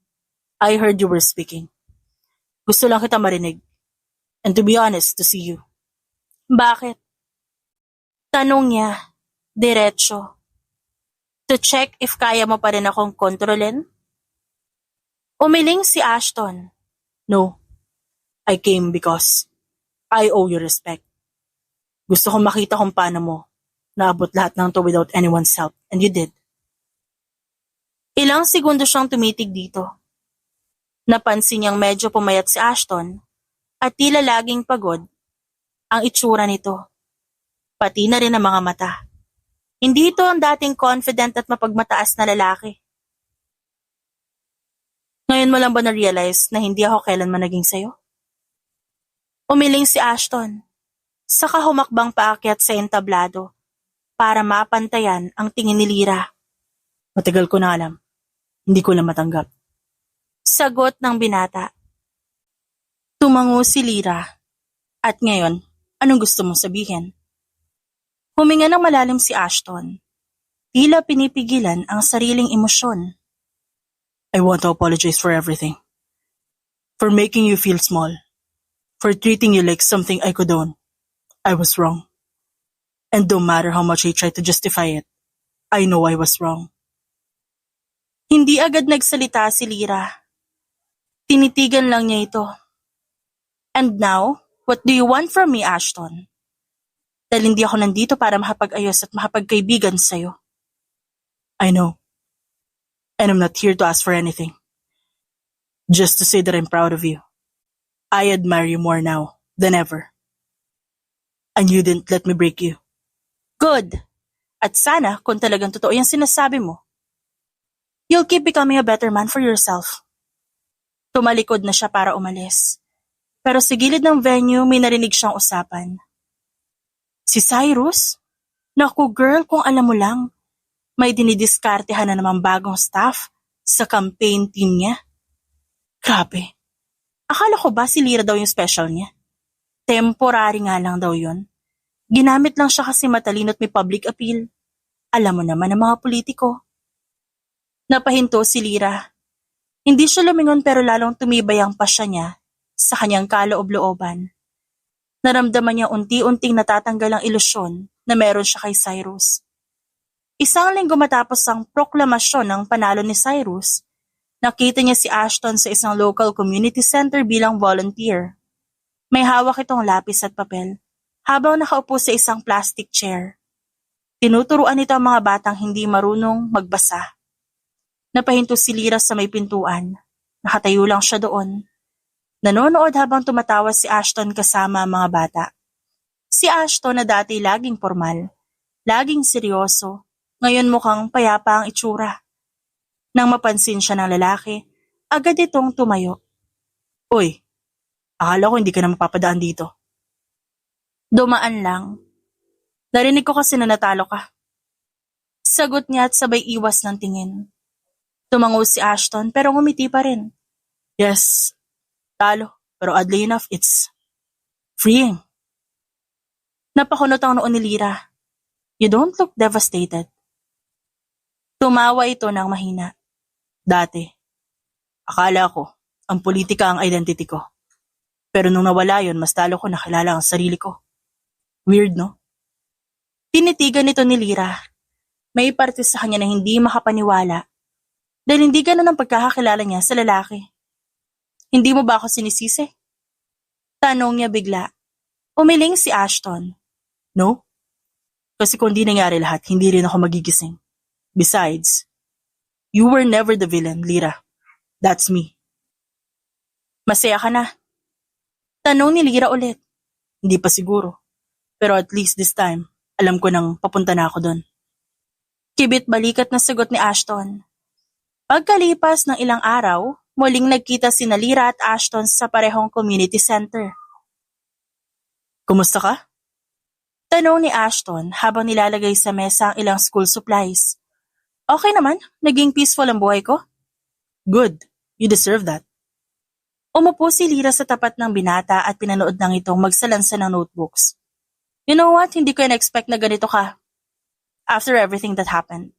I heard you were speaking. Gusto lang kita marinig. And to be honest, to see you. Bakit? Tanong niya, diretso. To check if kaya mo pa rin akong kontrolin? Umiling si Ashton. No, I came because I owe you respect. Gusto kong makita kung paano mo naabot lahat ng to without anyone's help, and you did. Ilang segundo siyang tumitig dito. Napansin niyang medyo pumayat si Ashton at tila laging pagod ang itsura nito. Pati na rin ang mga mata. Hindi ito ang dating confident at mapagmataas na lalaki. Ngayon mo lang ba na-realize na hindi ako kailanman naging sayo? Umiling si Ashton. Saka humakbang paakyat sa entablado para mapantayan ang tingin ni Lyra. Matagal ko na alam. Hindi ko lang matanggap. Sagot ng binata. Tumango si Lyra. At ngayon, anong gusto mong sabihin? Huminga ng malalim si Ashton. Tila pinipigilan ang sariling emosyon. I want to apologize for everything. For making you feel small. For treating you like something I could own. I was wrong. And no matter how much I tried to justify it, I know I was wrong. Hindi agad nagsalita si Lyra. Tinitigan lang niya ito. And now, what do you want from me, Ashton? Dahil hindi ako nandito para makapag-ayos at makapagkaibigan sa'yo. I know. And I'm not here to ask for anything. Just to say that I'm proud of you. I admire you more now than ever. And you didn't let me break you. Good. At sana, kung talagang totoo yung sinasabi mo, you'll keep becoming a better man for yourself. Tumalikod na siya para umalis. Pero sa gilid ng venue, may narinig siyang usapan. Si Cyrus? Naku girl, kung alam mo lang, may dinidiskartehan na namang bagong staff sa campaign team niya. Grabe. Akala ko ba si Lyra daw yung special niya? Temporary nga lang daw yun. Ginamit lang siya kasi matalino at may public appeal. Alam mo naman ang mga politiko. Napahinto si Lyra. Hindi siya lumingon pero lalong tumibay ang pasya niya sa kanyang kaloob-looban. Naramdaman niya unti-unting natatanggal ang ilusyon na meron siya kay Cyrus. Isang linggo matapos ang proklamasyon ng panalo ni Cyrus, nakita niya si Ashton sa isang local community center bilang volunteer. May hawak itong lapis at papel habang nakaupo sa isang plastic chair. Tinuturuan nito ang mga batang hindi marunong magbasa. Napahinto si Lyra sa may pintuan. Nakatayo lang siya doon. Nanonood habang tumatawa si Ashton kasama ang mga bata. Si Ashton na dati laging formal, laging seryoso, ngayon mukhang payapa ang itsura. Nang mapansin siya ng lalaki, agad itong tumayo. Uy, akala ko hindi ka na mapapadaan dito. Dumaan lang. Narinig ko kasi na natalo ka. Sagot niya at sabay iwas ng tingin. Tumango si Ashton pero ngumiti pa rin. Yes, talo. Pero oddly enough, it's freeing. Napakunot ang noon ni Lyra. You don't look devastated. Tumawa ito ng mahina. Dati, akala ko, ang politika ang identity ko. Pero nung nawala yon, mas talo ko nakilala ang sarili ko. Weird, no? Tinitigan nito ni Lyra. May parte sa kanya na hindi makapaniwala dahil hindi ganun ang pagkakakilala niya sa lalaki. Hindi mo ba ako sinisisi? Tanong niya bigla. Umiling si Ashton. No? Kasi kung di nangyari lahat, hindi rin ako magigising. Besides, you were never the villain, Lyra. That's me. Masaya ka na? Tanong ni Lyra ulit. Hindi pa siguro. Pero at least this time, alam ko nang papunta na ako doon. Kibit balikat na sagot ni Ashton. Pagkalipas ng ilang araw, muling nagkita sina Lyra at Ashton sa parehong community center. Kumusta ka? Tanong ni Ashton habang nilalagay sa mesa ang ilang school supplies. Okay naman, naging peaceful ang buhay ko. Good, you deserve that. Umupo si Lyra sa tapat ng binata at pinanood ng itong magsalansa ng notebooks. You know what, hindi ko na-expect na ganito ka. After everything that happened,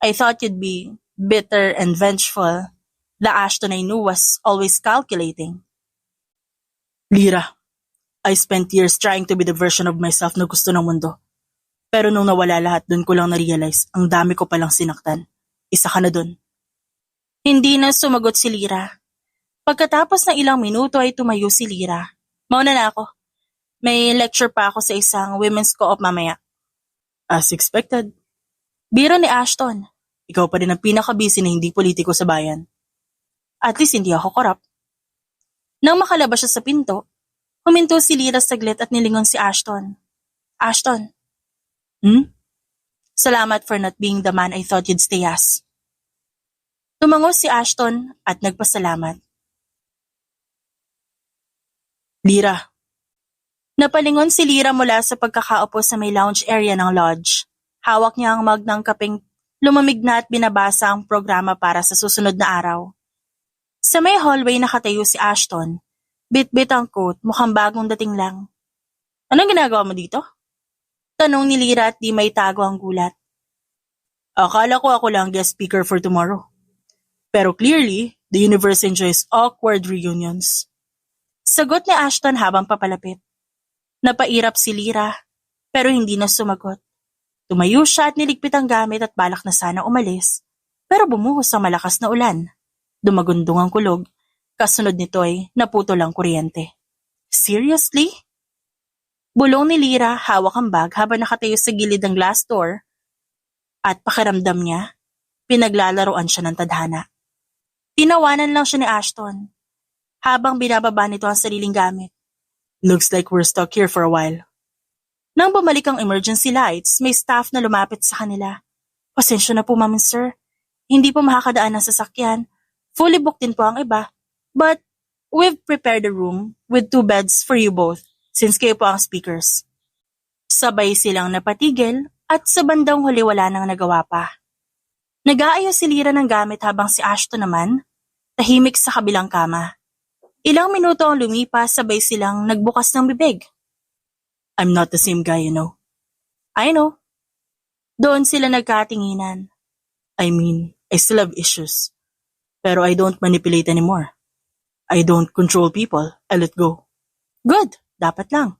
I thought you'd be bitter and vengeful. The Ashton I knew was always calculating. Lyra, I spent years trying to be the version of myself na gusto ng mundo. Pero nung nawala lahat, dun ko lang na-realize ang dami ko palang sinaktan. Isa ka na dun. Hindi na sumagot si Lyra. Pagkatapos ng ilang minuto ay tumayo si Lyra. Mauna na ako. May lecture pa ako sa isang women's co-op mamaya. As expected. Biro ni Ashton. Ikaw pa rin ang pinaka-busy na hindi politiko sa bayan. At least hindi ako corrupt. Nang makalabas siya sa pinto, huminto si Lyra saglit at nilingon si Ashton. Ashton. Salamat for not being the man I thought you'd stay as. Tumango si Ashton at nagpasalamat. Lyra. Napalingon si Lyra mula sa pagkakaupo sa may lounge area ng lodge. Hawak niya ang mug ng kapeng lumamig na at binabasa ang programa para sa susunod na araw. Sa may hallway nakatayo si Ashton. Bit-bit ang coat, mukhang bagong dating lang. Anong ginagawa mo dito? Tanong ni Lyra at di may tago ang gulat. Akala ko ako lang guest speaker for tomorrow. Pero clearly, the universe enjoys awkward reunions. Sagot ni Ashton habang papalapit. Napairap si Lyra, pero hindi na sumagot. Tumayo siya at niligpit ang gamit at balak na sana umalis, pero bumuhos ang malakas na ulan. Dumagundong ang kulog, kasunod nito ay naputol ang kuryente. Seriously? Bulong ni Lyra, hawak ang bag habang nakatayo sa gilid ng glass door at pakiramdam niya, pinaglalaroan siya ng tadhana. Tinawanan lang siya ni Ashton habang binababa nito ang sariling gamit. Looks like we're stuck here for a while. Nang bumalik ang emergency lights, may staff na lumapit sa kanila. Pasensya na po, ma'am, sir. Hindi po makakadaan ang sasakyan. Fully booked din po ang iba. But we've prepared a room with 2 beds for you both, since kayo po ang speakers. Sabay silang napatigil at sa bandang huli wala nang nagawa pa. Nag-aayos si Lyra ng gamit habang si Ashton naman, tahimik sa kabilang kama. Ilang minuto ang lumipas sabay silang nagbukas ng bibig. I'm not the same guy, you know. I know. Doon sila nagkatinginan. I mean, I still have issues. Pero I don't manipulate anymore. I don't control people. I let go. Good, dapat lang.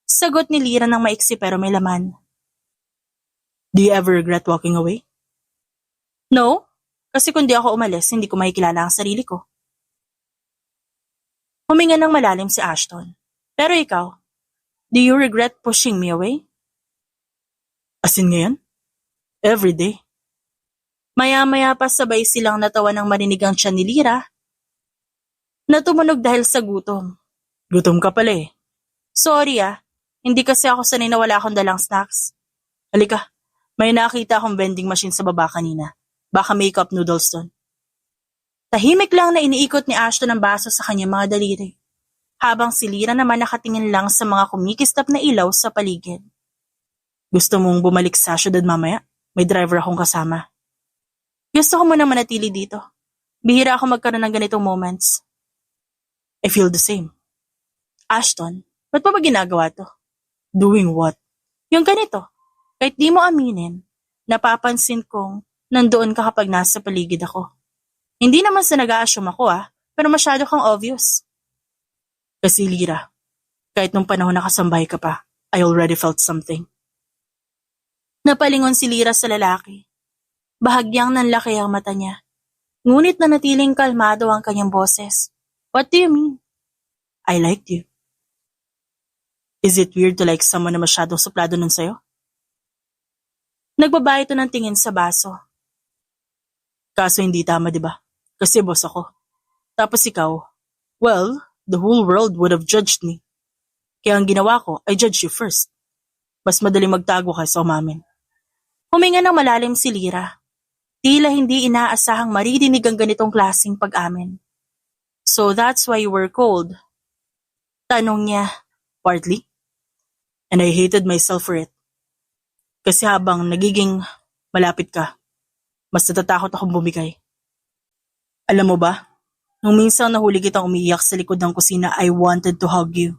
Sagot ni Lyra ng maiksi pero may laman. Do you ever regret walking away? No, kasi kung di ako umalis, hindi ko makikilala ang sarili ko. Huminga ng malalim si Ashton. Pero ikaw, do you regret pushing me away? As in ngayon? Every day. Maya-maya pa sabay silang natawa ng marinig ang tiyan ni Lyra na tumunog dahil sa gutom. Gutom ka pala eh. Sorry hindi kasi ako sanay na wala akong dalang snacks. Halika, may nakita akong vending machine sa baba kanina. Baka may cup noodles doon. Tahimik lang na iniikot ni Ashton ang baso sa kanyang mga daliri, habang si Lyra naman nakatingin lang sa mga kumikislap na ilaw sa paligid. Gusto mong bumalik sa syudad mamaya? May driver akong kasama. Gusto ko muna manatili dito. Bihira ako magkaroon ng ganitong moments. I feel the same. Ashton, ba't pa ba ginagawa to? Doing what? Yung ganito. Kahit di mo aminin, napapansin kong nandoon ka kapag nasa paligid ako. Hindi naman sa nag-a-assume ako pero masyado kang obvious. Kasi Lira, kahit nung panahon nakasambay ka pa, I already felt something. Napalingon si Lira sa lalaki. Bahagyang nanlaki ang mata niya. Ngunit nanatiling kalmado ang kanyang boses. What do you mean? I liked you. Is it weird to like someone na masyadong suplado nun sa'yo? Nagbaba ito ng tingin sa baso. Kaso hindi tama, di ba? Kasi boss ako. Tapos ikaw, well, the whole world would have judged me. Kaya ang ginawa ko, I judged you first. Mas madali magtago kaysa umamin. Huminga ng malalim si Lira. Tila hindi inaasahang maririnig ang ganitong klaseng pag-amin. So that's why you were cold? Tanong niya, partly. And I hated myself for it. Kasi habang nagiging malapit ka, mas natatakot akong bumigay. Alam mo ba, nung minsan nahuli kitang umiiyak sa likod ng kusina, I wanted to hug you.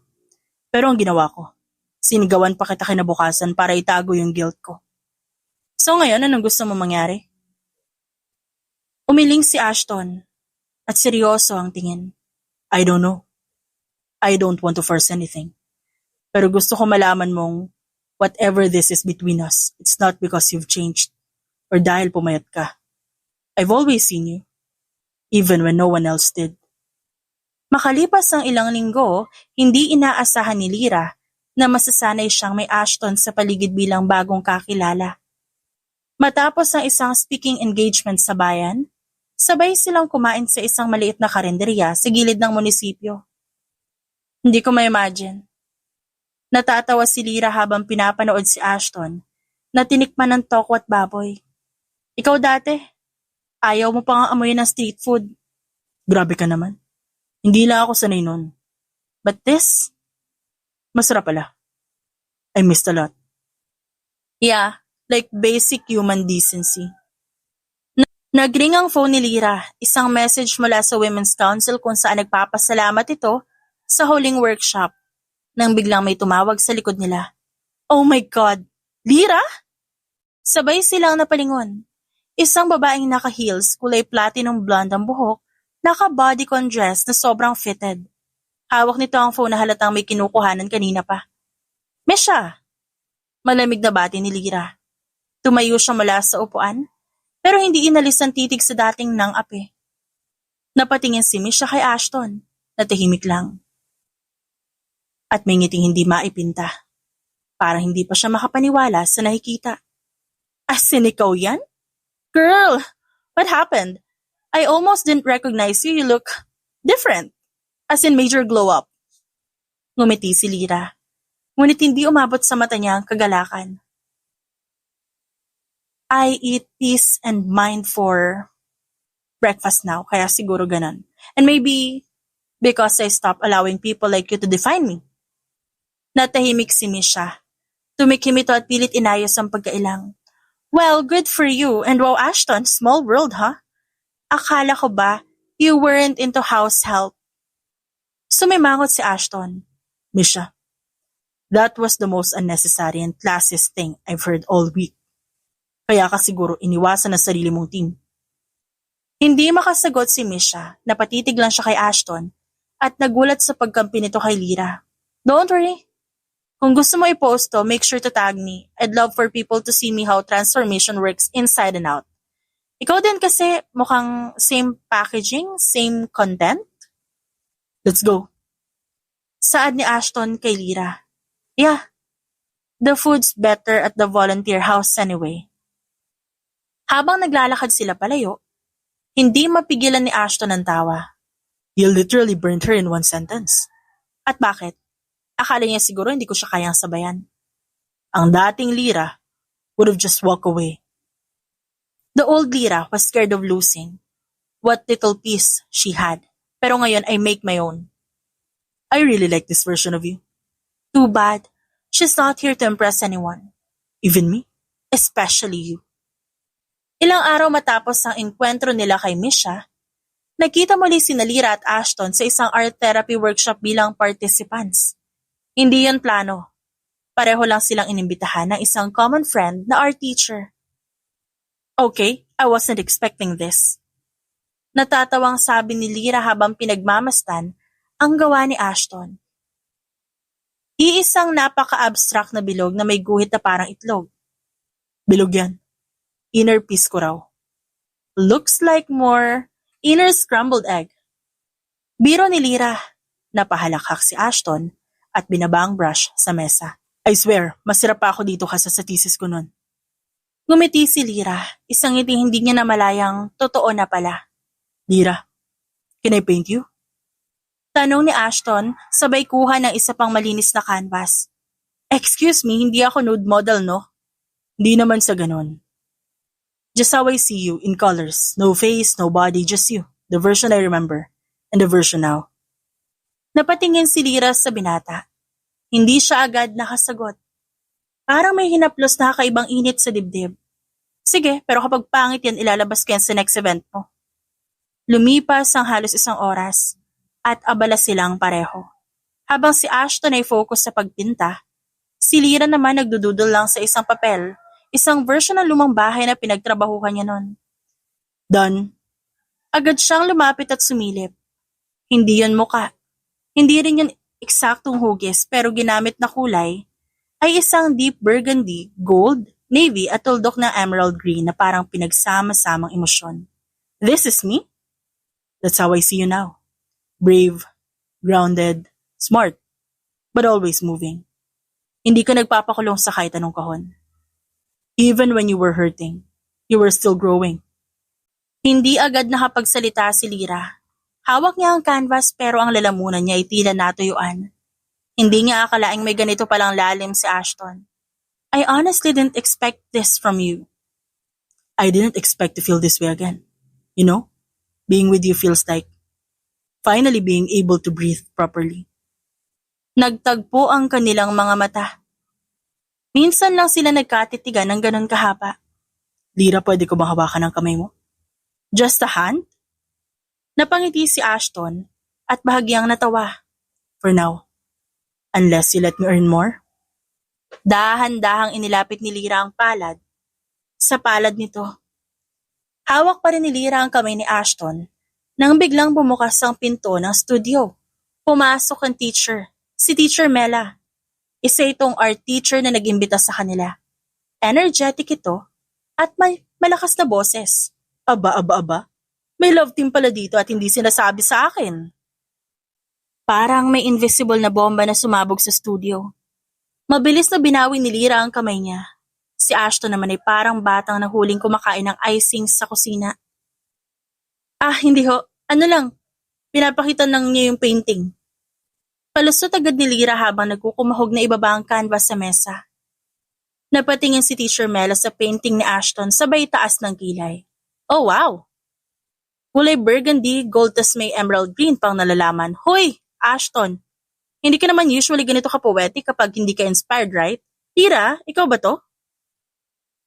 Pero ang ginawa ko, sinigawan pa kita kinabukasan para itago yung guilt ko. So ngayon, anong gusto mo mangyari? Umiling si Ashton at seryoso ang tingin. I don't know. I don't want to force anything. Pero gusto ko malaman mong whatever this is between us, it's not because you've changed or dahil pumayat ka. I've always seen you, even when no one else did. Makalipas ang ilang linggo, hindi inaasahan ni Lira na masasanay siyang may Ashton sa paligid bilang bagong kakilala. Matapos ang isang speaking engagement sa bayan, sabay silang kumain sa isang maliit na karinderya sa gilid ng munisipyo. Hindi ko ma-imagine. Natatawa si Lira habang pinapanood si Ashton na tinikman ng toko at baboy. Ikaw dati, ayaw mo pang amoy ng street food. Grabe ka naman. Hindi lang ako sanay nun. But this, masarap pala. I missed a lot. Yeah, like basic human decency. Nagring ang phone ni Lira, isang message mula sa Women's Council kung saan nagpapasalamat ito sa huling workshop. Nang biglang may tumawag sa likod nila. Oh my God! Lira? Sabay silang napalingon. Isang babaeng naka-heels, kulay platinum blonde ang buhok, naka-bodycon dress na sobrang fitted. Hawak nito ang phone na halatang may kinukuhanan kanina pa. Mesha! Malamig na bati ni Lira. Tumayo siya mula sa upuan, pero hindi inalis ang titig sa dating nang api. Napatingin si Misha kay Ashton, na tahimik lang. At may ngiting hindi maipinta. Parang hindi pa siya makapaniwala sa nakikita. As in ikaw yan? Girl, what happened? I almost didn't recognize you. You look different. As in major glow up. Ngumiti si Lira. Ngunit hindi umabot sa mata niya ang kagalakan. I eat peace and mind for breakfast now, kaya siguro ganon. And maybe because I stopped allowing people like you to define me. Natahimik si Misha. Tumikim ito at pilit inayos ang pagkailang. Well, good for you. And wow, Ashton, small world, huh? Akala ko ba, you weren't into house help? Sumimangot si Ashton. Misha, that was the most unnecessary and classist thing I've heard all week. Kaya ka siguro iniwasan ang sarili mong team. Hindi makasagot si Misha, napatitig lang siya kay Ashton at nagulat sa pagkampi nito kay Lira. Don't worry. Kung gusto mo i-post to, make sure to tag me. I'd love for people to see me how transformation works inside and out. Ikaw din kasi mukhang same packaging, same content. Let's go. Saad ni Ashton kay Lira. Yeah, the food's better at the volunteer house anyway. Habang naglalakad sila palayo, hindi mapigilan ni Ashton ang tawa. You literally burned her in one sentence. At bakit? Akala niya siguro hindi ko siya kayang sabayan. Ang dating Lira would have just walked away. The old Lira was scared of losing what little peace she had. Pero ngayon I make my own. I really like this version of you. Too bad, she's not here to impress anyone. Even me, especially you. Ilang araw matapos ang enkwentro nila kay Misha, nagkita muli sina Lira at Ashton sa isang art therapy workshop bilang participants. Hindi yan plano. Pareho lang silang inimbitahan ng isang common friend na art teacher. Okay, I wasn't expecting this. Natatawang sabi ni Lyra habang pinagmamastan ang gawa ni Ashton. Iisang napaka-abstract na bilog na may guhit na parang itlog. Bilog yan. Inner peace ko raw. Looks like more inner scrambled egg. Biro ni Lyra. Napahalakhak si Ashton at binaba ang brush sa mesa. I swear, masira pa ako dito kasa sa thesis ko nun. Ngumiti si Lyra, isang ngiti hindi niya namalayang totoo na pala. Lyra, can I paint you? Tanong ni Ashton, sabay kuha ng isa pang malinis na canvas. Excuse me, hindi ako nude model, no? Hindi naman sa ganun. Just how I see you, in colors. No face, no body, just you. The version I remember. And the version now. Napatingin si Lyra sa binata. Hindi siya agad nakasagot. Parang may hinaplos na kakaibang init sa dibdib. Sige, pero kapag pangit yan, ilalabas ko yan sa next event mo. Lumipas ang halos isang oras. At abala silang pareho. Habang si Ashton ay focus sa pagpinta, si Lyra naman nagdududol lang sa isang papel, isang version ng lumang bahay na pinagtrabahuhan niya nun. Done. Agad siyang lumapit at sumilip. Hindi yun muka. Hindi rin yun eksaktong hugis pero ginamit na kulay ay isang deep burgundy, gold, navy at tuldok na emerald green na parang pinagsama-samang emosyon. This is me? That's how I see you now. Brave, grounded, smart, but always moving. Hindi ka nagpapakulong sa kahit anong kahon. Even when you were hurting, you were still growing. Hindi agad nakapagsalita si Lyra. Hawak niya ang canvas pero ang lalamunan niya ay tila natuyuan. Hindi niya akalaing may ganito palang lalim si Ashton. I honestly didn't expect this from you. I didn't expect to feel this way again. You know, being with you feels like finally being able to breathe properly. Nagtagpo ang kanilang mga mata. Minsan lang sila nagkatitigan ng ganon kahaba. Lyra, pwede ko bang hawakan ang kamay mo? Just a hand? Napangiti si Ashton at bahagyang natawa. For now. Unless you let me earn more. Dahan-dahang inilapit ni Lyra ang palad. Sa palad nito. Hawak pa rin ni Lyra ang kamay ni Ashton nang biglang bumukas ang pinto ng studio. Pumasok ang teacher, si Teacher Mela. Isa itong art teacher na nag-imbita sa kanila. Energetic ito at may malakas na boses. Aba. May love team pala dito at hindi sinasabi sa akin. Parang may invisible na bomba na sumabog sa studio. Mabilis na binawi ni Lyra ang kamay niya. Si Ashton naman ay parang batang nahuling kumakain ng icing sa kusina. Hindi ho. Ano lang, pinapakita lang niya yung painting. Palusot agad ni Lyra habang nagkukumahog na ibaba ang canvas sa mesa. Napatingin si Teacher Mela sa painting ni Ashton sabay taas ng kilay. Oh wow! Kulay burgundy, gold tas may emerald green pang nalalaman. Hoy, Ashton! Hindi ka naman usually ganito ka-poetic kapag hindi ka inspired, right? Lyra, ikaw ba to?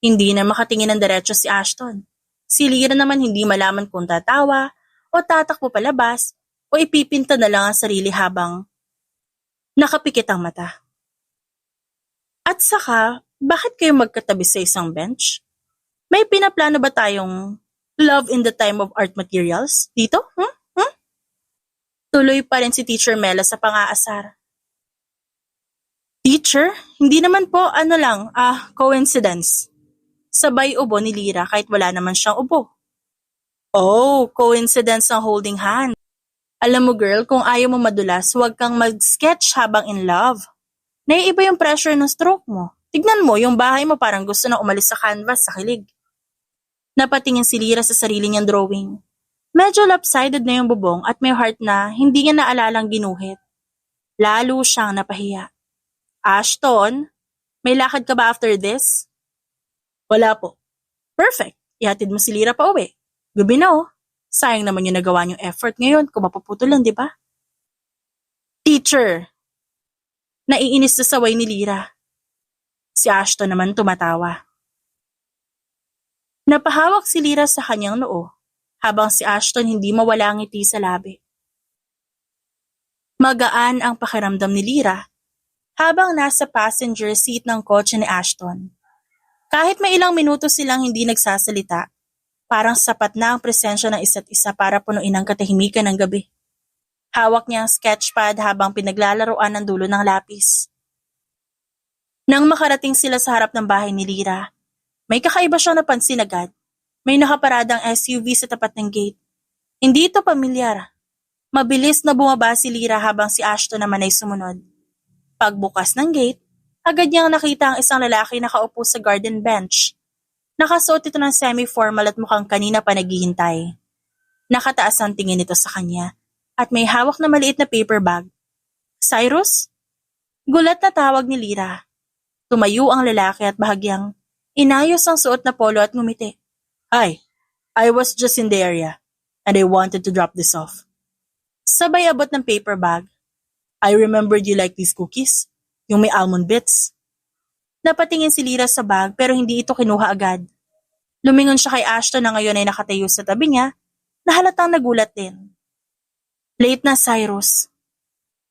Hindi na makatingin ng diretso si Ashton. Si Lyra naman hindi malaman kung tatawa, o tatakbo palabas, o ipipinta na lang ang sarili habang nakapikit ang mata. At saka, bakit kayo magkatabi sa isang bench? May pinaplano ba tayong love in the time of art materials dito? Tuloy pa rin si Teacher Mela sa pang-aasar. Teacher, hindi naman po coincidence. Sabay ubo ni Lyra kahit wala naman siyang ubo. Oh, coincidence ang holding hand. Alam mo girl, kung ayaw mo madulas, huwag kang mag-sketch habang in love. Naiiba yung pressure ng stroke mo. Tignan mo, yung bahay mo parang gusto na umalis sa canvas sa kilig. Napatingin si Lyra sa sarili niyang drawing. Medyo lopsided na yung bubong at may heart na hindi niya naalalang ginuhit. Lalo siyang napahiya. Ashton, may lakad ka ba after this? Wala po. Perfect. Ihatid mo si Lyra pa uwi. Gabi na oh. Sayang naman yung nagawa niyong effort ngayon kung mapuputulan, di ba? Teacher! Naiinis na saway ni Lyra. Si Ashton naman tumatawa. Napahawak si Lyra sa kanyang noo habang si Ashton hindi mawala ang ngiti sa labi. Magaan ang pakiramdam ni Lyra habang nasa passenger seat ng kotse ni Ashton. Kahit may ilang minuto silang hindi nagsasalita, parang sapat na ang presensya ng isa't isa para punuin ang katahimikan ng gabi. Hawak niya ang sketchpad habang pinaglalaroan ng dulo ng lapis. Nang makarating sila sa harap ng bahay ni Lyra, may kakaiba siyang napansin agad. May nakaparadang SUV sa tapat ng gate. Hindi ito pamilyar. Mabilis na bumaba si Lyra habang si Ashton naman ay sumunod. Pagbukas ng gate, agad niyang nakita ang isang lalaki nakaupo sa garden bench. Nakasuot ito ng semi-formal at mukhang kanina pa naghihintay. Nakataas ang tingin nito sa kanya at may hawak na maliit na paper bag. Cyrus? Gulat na tawag ni Lyra. Tumayo ang lalaki at bahagyang inayos ang suot na polo at ngumiti. Hi, I was just in the area and I wanted to drop this off. Sabay abot ng paper bag. I remembered you like these cookies, yung may almond bits. Napatingin si Lyra sa bag pero hindi ito kinuha agad. Lumingon siya kay Ashton na ngayon ay nakatayo sa tabi niya na halatang nagulat din. Late na, Cyrus.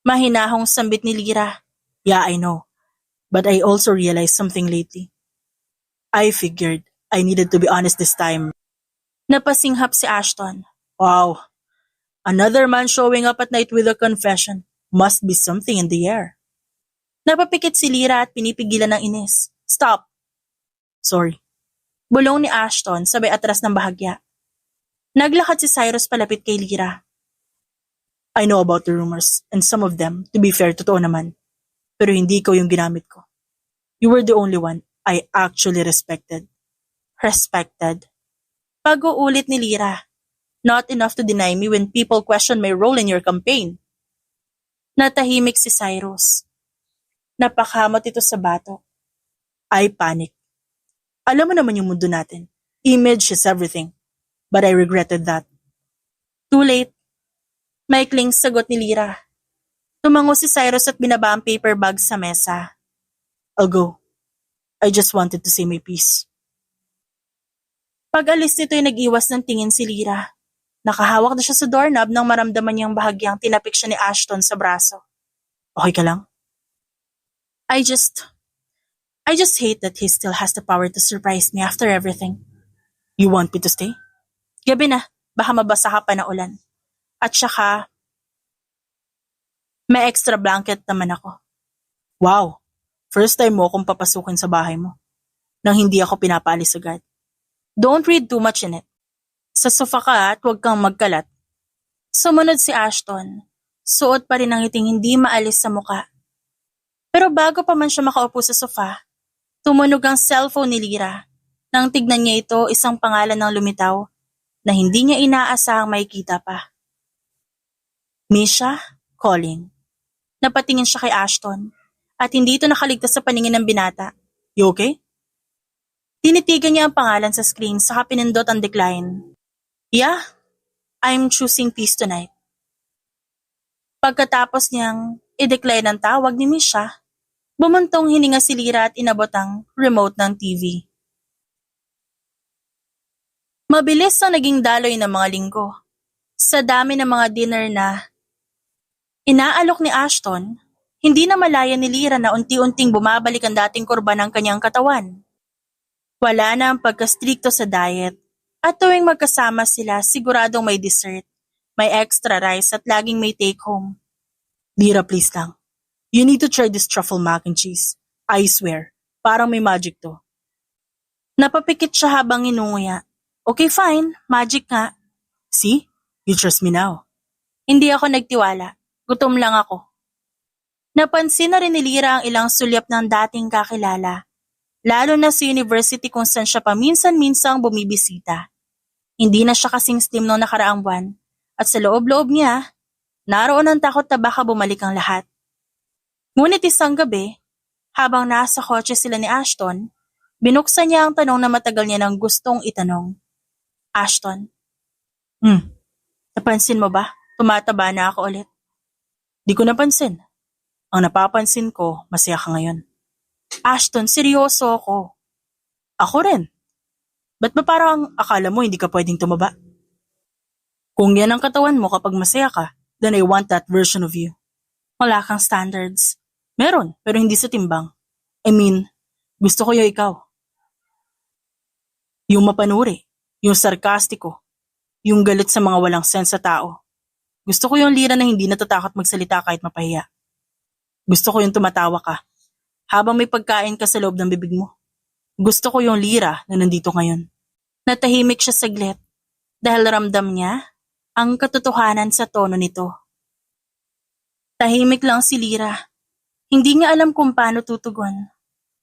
Mahinahong sambit ni Lyra. Yeah, I know. But I also realized something lately. I figured I needed to be honest this time. Napasinghap si Ashton. Wow. Another man showing up at night with a confession. Must be something in the air. Napapikit si Lyra at pinipigilan ng inis. Stop. Sorry. Bulong ni Ashton sabay atras ng bahagya. Naglakad si Cyrus palapit kay Lyra. I know about the rumors and some of them, to be fair, totoo naman. Pero hindi ikaw yung ginamit ko. You were the only one I actually respected. Respected. Pag-uulit ni Lyra. Not enough to deny me when people question my role in your campaign. Natahimik si Cyrus. Napakamot ito sa bato. I panic. Alam mo naman yung mundo natin. Image is everything. But I regretted that. Too late. Maikling sagot ni Lyra. Tumango si Cyrus at binaba ang paper bag sa mesa. I'll go. I just wanted to say my piece. Pag-alis nito ay nag-iwas ng tingin si Lyra. Nakahawak na siya sa doorknob nang maramdaman niyang bahagyang tinapik siya ni Ashton sa braso. Okay ka lang? I just hate that he still has the power to surprise me after everything. You want me to stay? Gabi na, baka mabasa ka pa na ulan. At saka, may extra blanket naman ako. Wow, first time mo akong papasukin sa bahay mo. Nang hindi ako pinapaalis agad. Don't read too much in it. Sa sofa ka at huwag kang magkalat. Sumunod si Ashton. Suot pa rin ang ngiting hindi maalis sa muka. Pero bago pa man siya makaupo sa sofa, tumunog ang cellphone ni Lyra. Nang tignan niya ito, isang pangalan ng lumitaw na hindi niya inaasahang makikita pa. Misha calling. Napatingin siya kay Ashton at hindi ito nakaligtas sa paningin ng binata. You okay? Tinitigan niya ang pangalan sa screen saka pinindot ang decline. Yeah, I'm choosing peace tonight. Pagkatapos niyang i-decline ang tawag ni Misha, bumuntong hininga si Lyra at inabot ang remote ng TV. Mabilis ang naging daloy ng mga linggo. Sa dami ng mga dinner na inaalok ni Ashton, hindi na malaya ni Lyra na unti-unting bumabalik ang dating kurba ng kanyang katawan. Wala na ang pagkastrikto sa diet at tuwing magkasama sila siguradong may dessert, may extra rice at laging may take home. Lyra, please lang. You need to try this truffle mac and cheese. I swear, parang may magic to. Napapikit siya habang inunguya. Okay fine, magic nga. See? You trust me now. Hindi ako nagtiwala. Gutom lang ako. Napansin na rin ni Lyra ang ilang sulyap ng dating kakilala, lalo na sa university kung saan siya paminsan-minsang bumibisita. Hindi na siya kasing slim noong nakaraang buwan, at sa loob-loob niya, naroon ang takot na baka bumalik ang lahat. Ngunit isang gabi, habang nasa kotse sila ni Ashton, binuksan niya ang tanong na matagal niya nang gustong itanong. Ashton, napansin mo ba? Tumataba na ako ulit. Di ko napansin. Ang napapansin ko, masaya ka ngayon. Ashton, seryoso ako. Ako rin. Ba't ba parang akala mo hindi ka pwedeng tumaba? Kung yan ang katawan mo kapag masaya ka, then I want that version of you. Wala kang standards. Meron, pero hindi sa timbang. I mean, gusto ko yung ikaw. Yung mapanuri, yung sarkastiko, yung galit sa mga walang sense sa tao. Gusto ko yung Lira na hindi natatakot magsalita kahit mapahiya. Gusto ko yung tumatawa ka, habang may pagkain ka sa loob ng bibig mo. Gusto ko yung Lira na nandito ngayon. Natahimik siya saglit dahil ramdam niya ang katotohanan sa tono nito. Tahimik lang si Lira. Hindi niya alam kung paano tutugon.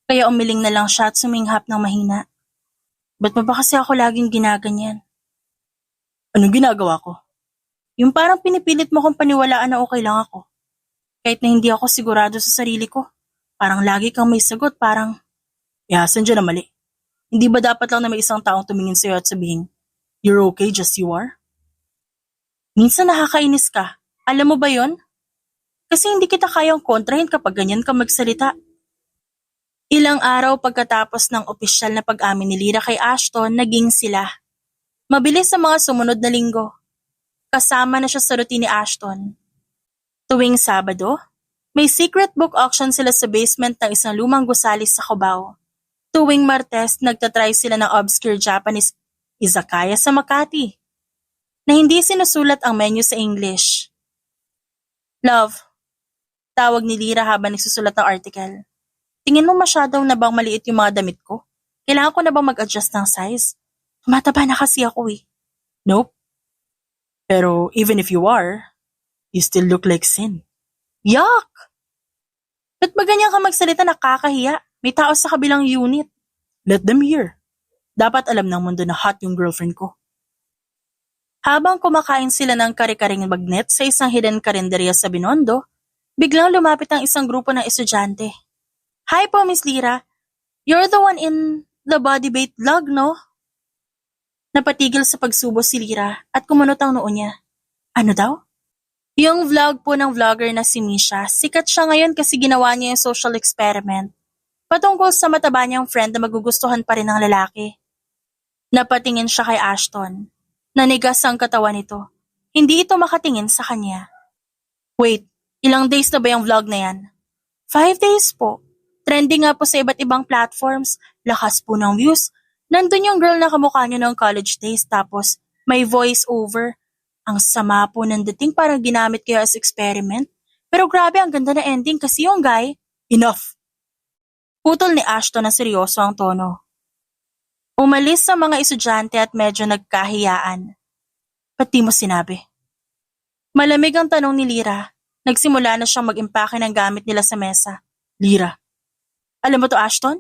Kaya umiling na lang siya at suminghap ng mahina. Ba't mo ba kasi ako laging ginaganyan? Anong ginagawa ko? Yung parang pinipilit mo kong paniwalaan na okay lang ako. Kahit na hindi ako sigurado sa sarili ko. Parang lagi kang may sagot, parang, yasan dyan na mali. Hindi ba dapat lang na may isang taong tumingin sa'yo at sabihin, you're okay just you are? Minsan nakakainis ka. Alam mo ba yon? Kasi hindi kita kayang kontrahin kapag ganyan ka magsalita. Ilang araw pagkatapos ng opisyal na pag-amin ni Lira kay Ashton, naging sila. Mabilis sa mga sumunod na linggo. Kasama na siya sa routine ni Ashton. Tuwing Sabado, may secret book auction sila sa basement ng isang lumang gusalis sa Cubao. Tuwing Martes, nagtatry sila ng obscure Japanese izakaya sa Makati, na hindi sinusulat ang menu sa English. Love, tawag ni Lira habang nagsusulat ng article. Tingin mo masyadong na bang maliit yung mga damit ko? Kailangan ko na bang mag-adjust ng size? Tumataba na kasi ako eh. Nope. Pero even if you are, you still look like sin. Yuck! Ba't ba ganyan ka magsalita, nakakahiya? May tao sa kabilang unit. Let them hear. Dapat alam ng mundo na hot yung girlfriend ko. Habang kumakain sila ng kare-karing bagnet sa isang hidden karinderya sa Binondo, biglang lumapit ang isang grupo ng estudyante. Hi po, Miss Lira. You're the one in the body bait vlog, no? Napatigil sa pagsubo si Lira at kumunot ang noo niya. Ano daw? Yung vlog po ng vlogger na si Misha, sikat siya ngayon kasi ginawa niya yung social experiment. Patungkol sa mataba niyang friend na magugustuhan pa rin ng lalaki. Napatingin siya kay Ashton. Nanigas ang katawan nito. Hindi ito makatingin sa kanya. Wait, ilang days na ba yung vlog na yan? 5 days po. Trending nga po sa iba't ibang platforms. Lakas po ng views. Nandun yung girl na kamukha niyo noong college days tapos may voice over. Ang sama po ng dating parang ginamit kayo as experiment. Pero grabe ang ganda na ending kasi yung guy. Enough! Putol ni Ashton na seryoso ang tono. Umalis sa mga estudyante at medyo nagkahiyaan. Ba't di mo sinabi? Malamig ang tanong ni Lira. Nagsimula na siyang mag-impake ng gamit nila sa mesa. Lira, alam mo to, Ashton?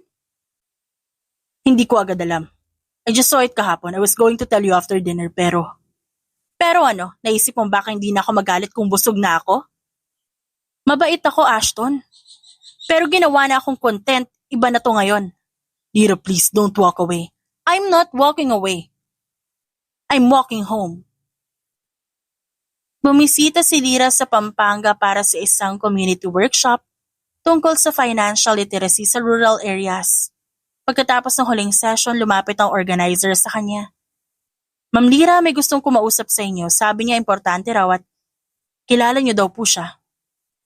Hindi ko agad alam. I just saw it kahapon. I was going to tell you after dinner pero... Pero ano, naisip mo baka hindi na ako magalit kung busog na ako? Mabait ako, Ashton. Pero ginawa na akong content, iba na to ngayon. Lira, please don't walk away. I'm not walking away. I'm walking home. Bumisita si Lira sa Pampanga para sa isang community workshop tungkol sa financial literacy sa rural areas. Pagkatapos ng huling session, lumapit ang organizer sa kanya. Ma'am Lira, may gustong kumausap sa inyo. Sabi niya importante raw at kilala niyo daw po siya.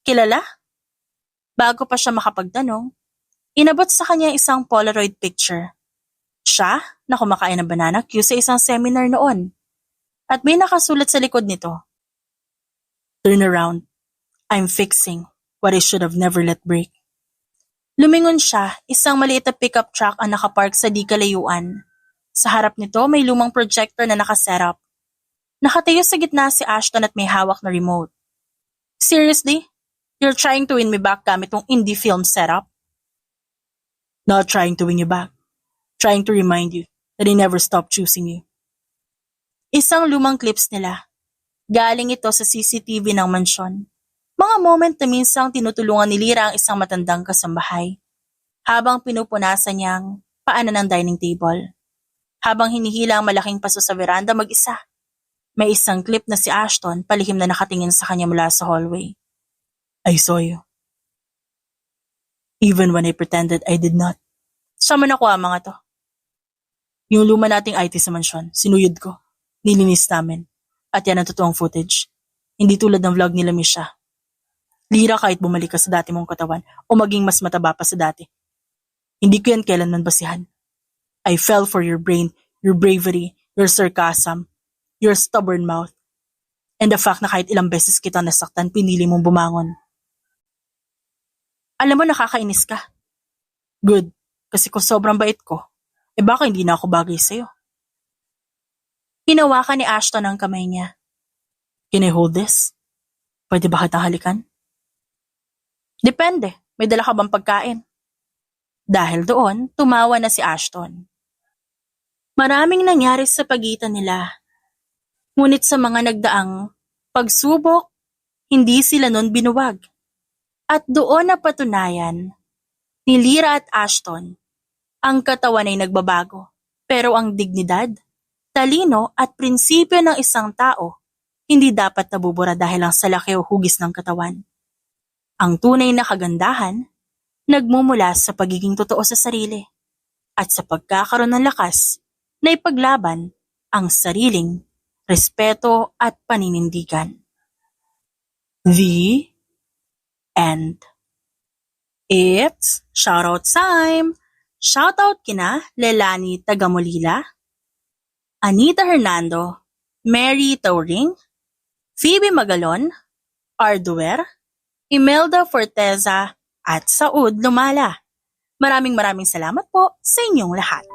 Kilala? Bago pa siya makapagtanong, inabot sa kanya isang Polaroid picture. Siya, na kumakain ng banana cue sa isang seminar noon. At may nakasulat sa likod nito. Turn around. I'm fixing what I should have never let break. Lumingon siya, isang maliit na pickup truck ang nakapark sa di kalayuan. Sa harap nito may lumang projector na nakasetup. Nakatayo sa gitna si Ashton at may hawak na remote. Seriously? You're trying to win me back gamit tong indie film setup? Not trying to win you back. Trying to remind you that I never stopped choosing you. Isang lumang clips nila. Galing ito sa CCTV ng mansyon. Mga moment na minsang tinutulungan ni Lira ang isang matandang kasambahay. Habang pinupunasan niyang paanan ng dining table. Habang hinihila ang malaking paso sa veranda mag-isa. May isang clip na si Ashton palihim na nakatingin sa kanya mula sa hallway. I saw you. Even when I pretended I did not. Saan mo nakuha mga to? Yung luma nating IT sa mansyon, sinuyod ko. Nilinis namin. At yan ang totoong footage. Hindi tulad ng vlog nila Misha. Lira kahit bumalik ka sa dati mong katawan o maging mas mataba pa sa dati. Hindi ko yan kailanman basihan. I fell for your brain, your bravery, your sarcasm, your stubborn mouth, and the fact na kahit ilang beses kita nasaktan, pinili mong bumangon. Alam mo, nakakainis ka. Good, kasi kung sobrang bait ko, baka hindi na ako bagay sa'yo. Hinawakan ni Ashton ang kamay niya. Can I hold this? Pwede ba kitang halikan? Depende, may dala ka bang pagkain? Dahil doon, tumawa na si Ashton. Maraming nangyari sa pagitan nila. Ngunit sa mga nagdaang pagsubok, hindi sila nun binuwag. At doon napatunayan ni Lyra at Ashton, ang katawan ay nagbabago, pero ang dignidad, talino at prinsipyo ng isang tao hindi dapat nabubura dahil lang sa laki o hugis ng katawan. Ang tunay na kagandahan, nagmumula sa pagiging totoo sa sarili at sa pagkakaroon ng lakas na ipaglaban ang sariling respeto at paninindigan. The end. It's shoutout time! Shoutout kina Lelani Tagamulila, Anita Hernando, Mary Tauring, Phoebe Magalon, Arduer, Imelda Forteza at Saud Lumala. Maraming salamat po sa inyong lahat.